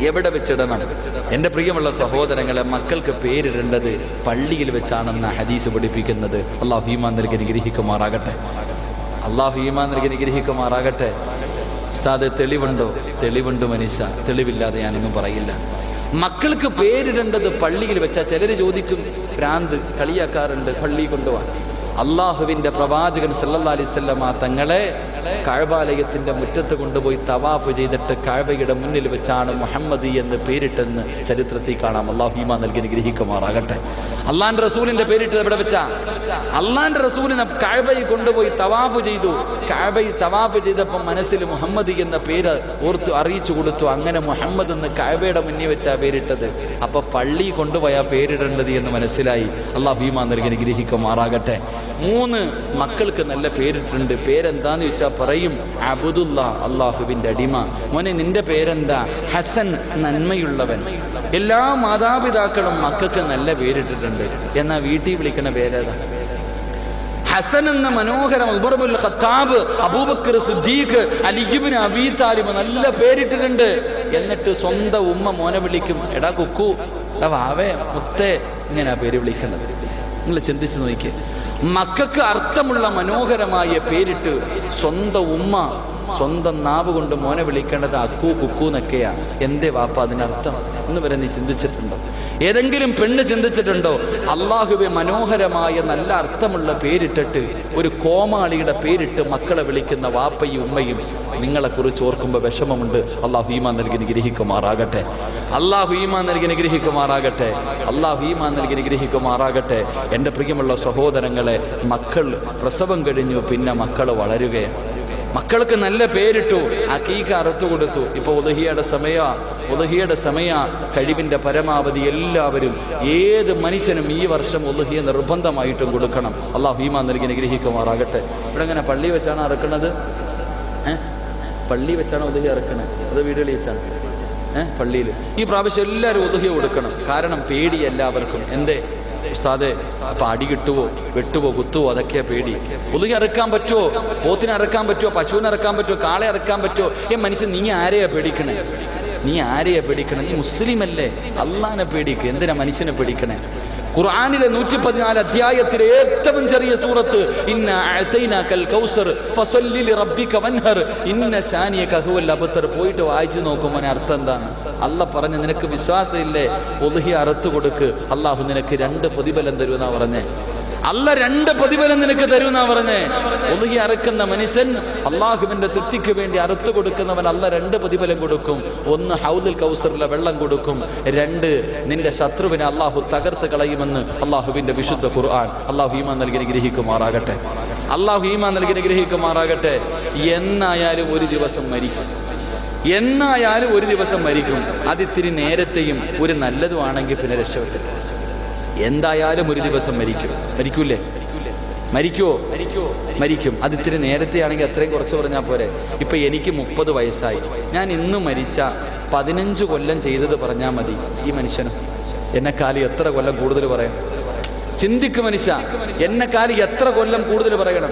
എവിടെ വെച്ചിടണം? എൻ്റെ പ്രിയമുള്ള സഹോദരങ്ങളെ, മക്കൾക്ക് പേരിടേണ്ടത് പള്ളിയിൽ വെച്ചാണെന്ന ഹദീസ് പഠിപ്പിക്കുന്നത്. അള്ളാഹു ഈമാൻ നൽകി അനുഗ്രഹിക്കുമാറാകട്ടെ. അള്ളാഹു ഈമാൻ നൽകി അനുഗ്രഹിക്കുമാറാകട്ടെ. ഉസ്താദ് തെളിവുണ്ടോ? തെളിവുണ്ട് മനുഷ്യ, തെളിവില്ലാതെ ഞാനൊന്നും പറയില്ല. മക്കൾക്ക് പേരിടേണ്ടത് പള്ളിയിൽ വെച്ചാൽ ചിലർ ചോദിക്കും, ഭ്രാന്ത് കളിയാക്കാറുണ്ട്, പള്ളി കൊണ്ടുപോകാൻ. അള്ളാഹുവിൻ്റെ പ്രവാചകൻ സല്ലല്ലാഹു അലൈഹി വസല്ലമ തങ്ങളെ കഅബാലയത്തിൻ്റെ മുറ്റത്ത് കൊണ്ടുപോയി തവാഫ് ചെയ്തിട്ട് കഅബയുടെ മുന്നിൽ വെച്ചാണ് മുഹമ്മദി എന്ന് പേരിട്ടെന്ന് ചരിത്രത്തിൽ കാണാം. അള്ളാഹു ഈമാൻ നൽകി അനുഗ്രഹിക്കുമാറാകട്ടെ. അള്ളാന്റെ റസൂലിന്റെ പേരിട്ടത് എവിടെ വെച്ചാ? അള്ളാന്റെ റസൂലിനെ കഅബയിൽ കൊണ്ടുപോയി തവാഫ് ചെയ്തു. കഅബയിൽ തവാഫ് ചെയ്തപ്പോൾ മനസ്സിൽ മുഹമ്മദി എന്ന പേര് ഓർത്ത് അറിയിച്ചു കൊടുത്തു. അങ്ങനെ മുഹമ്മദ് എന്ന് കഅബയുടെ മുന്നിൽ വെച്ചാ പേരിട്ടത്. അപ്പൊ പള്ളി കൊണ്ടുപോയാ പേരിടേണ്ടത് എന്ന് മനസ്സിലായി. അള്ളാഹു ഈമാൻ നൽകി അനുഗ്രഹിക്കുമാറാകട്ടെ. 3 മക്കൾക്ക് നല്ല പേരിട്ടുണ്ട്. പേരെന്താന്ന് ചോദിച്ചാൽ പറയും അബ്ദുല്ലാ, അള്ളാഹുവിൻ്റെ അടിമ. മോനെ നിന്റെ പേരെന്താ? ഹസൻ, നന്മയുള്ളവൻ. എല്ലാ മാതാപിതാക്കളും മക്കൾക്ക് നല്ല പേരിട്ടിട്ടുണ്ട്. എന്നാൽ വീട്ടിൽ വിളിക്കണ പേരേതാ? ഹസൻ എന്ന മനോഹരം. ഉമർ ഇബ്നുൽ ഖത്താബ്, അബൂബക്കർ സിദ്ദീഖ്, അലി ഇബ്നു അബീ താലിബ് നല്ല പേരിട്ടിട്ടുണ്ട്. എന്നിട്ട് സ്വന്തം ഉമ്മ മോനെ വിളിക്കും, എടാ കുക്കു, എടാ വാവേ, മുത്തേ, ഇങ്ങനെ പേര് വിളിക്കുന്നത്. നിങ്ങൾ ചിന്തിച്ചു നോക്കിയേ. മക്കൾക്ക് അർത്ഥമുള്ള മനോഹരമായ പേരിട്ട് സ്വന്തം ഉമ്മ സ്വന്തം നാവ് കൊണ്ട് മോനെ വിളിക്കേണ്ടത് അക്കൂ കുക്കൂ എന്നൊക്കെയാ. എന്തേ വാപ്പ അതിനർത്ഥം എന്ന് വരെ നീ ചിന്തിച്ചിട്ടുണ്ടോ? ഏതെങ്കിലും പെണ്ണ് ചിന്തിച്ചിട്ടുണ്ടോ? അള്ളാഹുവെ മനോഹരമായ നല്ല അർത്ഥമുള്ള പേരിട്ടിട്ട് ഒരു കോമാളിയുടെ പേരിട്ട് മക്കളെ വിളിക്കുന്ന വാപ്പയും ഉമ്മയും നിങ്ങളെക്കുറിച്ച് ഓർക്കുമ്പോൾ വിഷമമുണ്ട്. അള്ളാഹു ഈമാൻ നൽകി അനുഗ്രഹിക്കുമാറാകട്ടെ. അള്ളാഹു ഈമാൻ നൽകി അനുഗ്രഹിക്കുമാറാകട്ടെ. അള്ളാഹു ഈമാൻ നൽകി അനുഗ്രഹിക്കുമാറാകട്ടെ. എൻ്റെ പ്രിയമുള്ള സഹോദരങ്ങളെ, മക്കൾ പ്രസവം കഴിഞ്ഞു, പിന്നെ മക്കൾ വളരുകയാണ്. മക്കൾക്ക് നല്ല പേരിട്ടു, അക്കീക്ക അറുത്തു കൊടുത്തു. ഇപ്പൊ ഉളുഹിയുടെ സമയ കഴിവിന്റെ പരമാവധി എല്ലാവരും, ഏത് മനുഷ്യനും ഈ വർഷം ഉളുഹിയ നിർബന്ധമായിട്ടും കൊടുക്കണം. അള്ളാഹു ഈമാൻ നൽകി അനുഗ്രഹിക്കുമാറാകട്ടെ. ഇവിടെ എങ്ങനെ പള്ളി വെച്ചാണ് അറുക്കുന്നത്? പള്ളി വെച്ചാണ് ഉളുഹിയ അറുക്കണേ? അത് വീടുകളിൽ വെച്ചാണ്? പള്ളിയിൽ. ഈ പ്രാവശ്യം എല്ലാവരും ഉളുഹിയ കൊടുക്കണം. കാരണം പേടി എല്ലാവർക്കും. എന്തേ ഉസ്താദെ, അപ്പൊ അടി കിട്ടുവോ, വെട്ടുവോ, കുത്തുവോ, അതൊക്കെയാ പേടി. ഉളുഹിയ അറുക്കാൻ പറ്റുമോ? പോത്തിനെ അറുക്കാൻ പറ്റുമോ? പശുവിനെ അറുക്കാൻ പറ്റുമോ? കാളെ അറുക്കാൻ പറ്റുമോ? മനുഷ്യൻ, നീ ആരെയാ പേടിക്കണേ? നീ ആരെയാ പേടിക്കണേ? നീ മുസ്ലിം അല്ലേ? അള്ളാനെ പേടിക്കുക. എന്തിനാ മനുഷ്യനെ പേടിക്കണേ? ഖുർആനിലെ 114 അധ്യായത്തിലെ ഏറ്റവും ചെറിയ സൂറത്ത് ഇന്നാ അഅതൈനാകൽ കൗസർ ഫസല്ലി ലിറബ്ബിക വൻഹർ ഇന്ന ശാനിയക ഹുവൽ അബ്തർ. പോയിട്ട് വായിച്ചു നോക്കുമ്പോൾ അർത്ഥം എന്താണ്? അല്ലാഹ് പറഞ്ഞു, നിനക്ക് വിശ്വാസമില്ലേ, ഉദ്ഹിയ അറുത്തു കൊടുക്ക്, അള്ളാഹു നിനക്ക് 2 പ്രതിഫലം തരുമെന്നാ പറഞ്ഞേ. അല്ല 2 പ്രതിഫലം നിനക്ക് തരുമെന്നാ പറഞ്ഞേ. ഉദ്ഹിയ അറുക്കുന്ന മനുഷ്യൻ അള്ളാഹുവിന്റെ തൃപ്തിക്ക് വേണ്ടി അറുത്തു കൊടുക്കുന്നവൻ അല്ല 2 പ്രതിഫലം കൊടുക്കും. 1 ഹൗദുൽ കൗസറിലെ വെള്ളം കൊടുക്കും, 2 നിന്റെ ശത്രുവിനെ അള്ളാഹു തകർത്ത് കളയുമെന്ന് അള്ളാഹുവിന്റെ വിശുദ്ധ ഖുർആൻ. അള്ളാഹു ഈമാൻ നൽകി അനുഗ്രഹിക്കുമാറാകട്ടെ. അള്ളാഹു ഈമാൻ നൽകി അനുഗ്രഹിക്കുമാറാകട്ടെ. എന്നായാലും ഒരു ദിവസം മരിക്കും, എന്നായാലും ഒരു ദിവസം മരിക്കും. അതിത്തിരി നേരത്തെയും ഒരു നല്ലതുമാണെങ്കിൽ പിന്നെ രക്ഷപ്പെട്ടിട്ട് എന്തായാലും ഒരു ദിവസം മരിക്കും. മരിക്കൂലേ? മരിക്കുവോ? മരിക്കും. അതിത്തിരി നേരത്തെ ആണെങ്കിൽ അത്രയും കുറച്ച് പറഞ്ഞാൽ പോരെ. ഇപ്പൊ എനിക്ക് 30 വയസ്സായി, ഞാൻ ഇന്ന് മരിച്ച 15 കൊല്ലം ചെയ്തത് പറഞ്ഞാൽ മതി. ഈ മനുഷ്യന് എന്നെക്കാലി എത്ര കൊല്ലം കൂടുതൽ പറയണം? ചിന്തിക്ക് മനുഷ്യ, എന്നെക്കാലി എത്ര കൊല്ലം കൂടുതൽ പറയണം?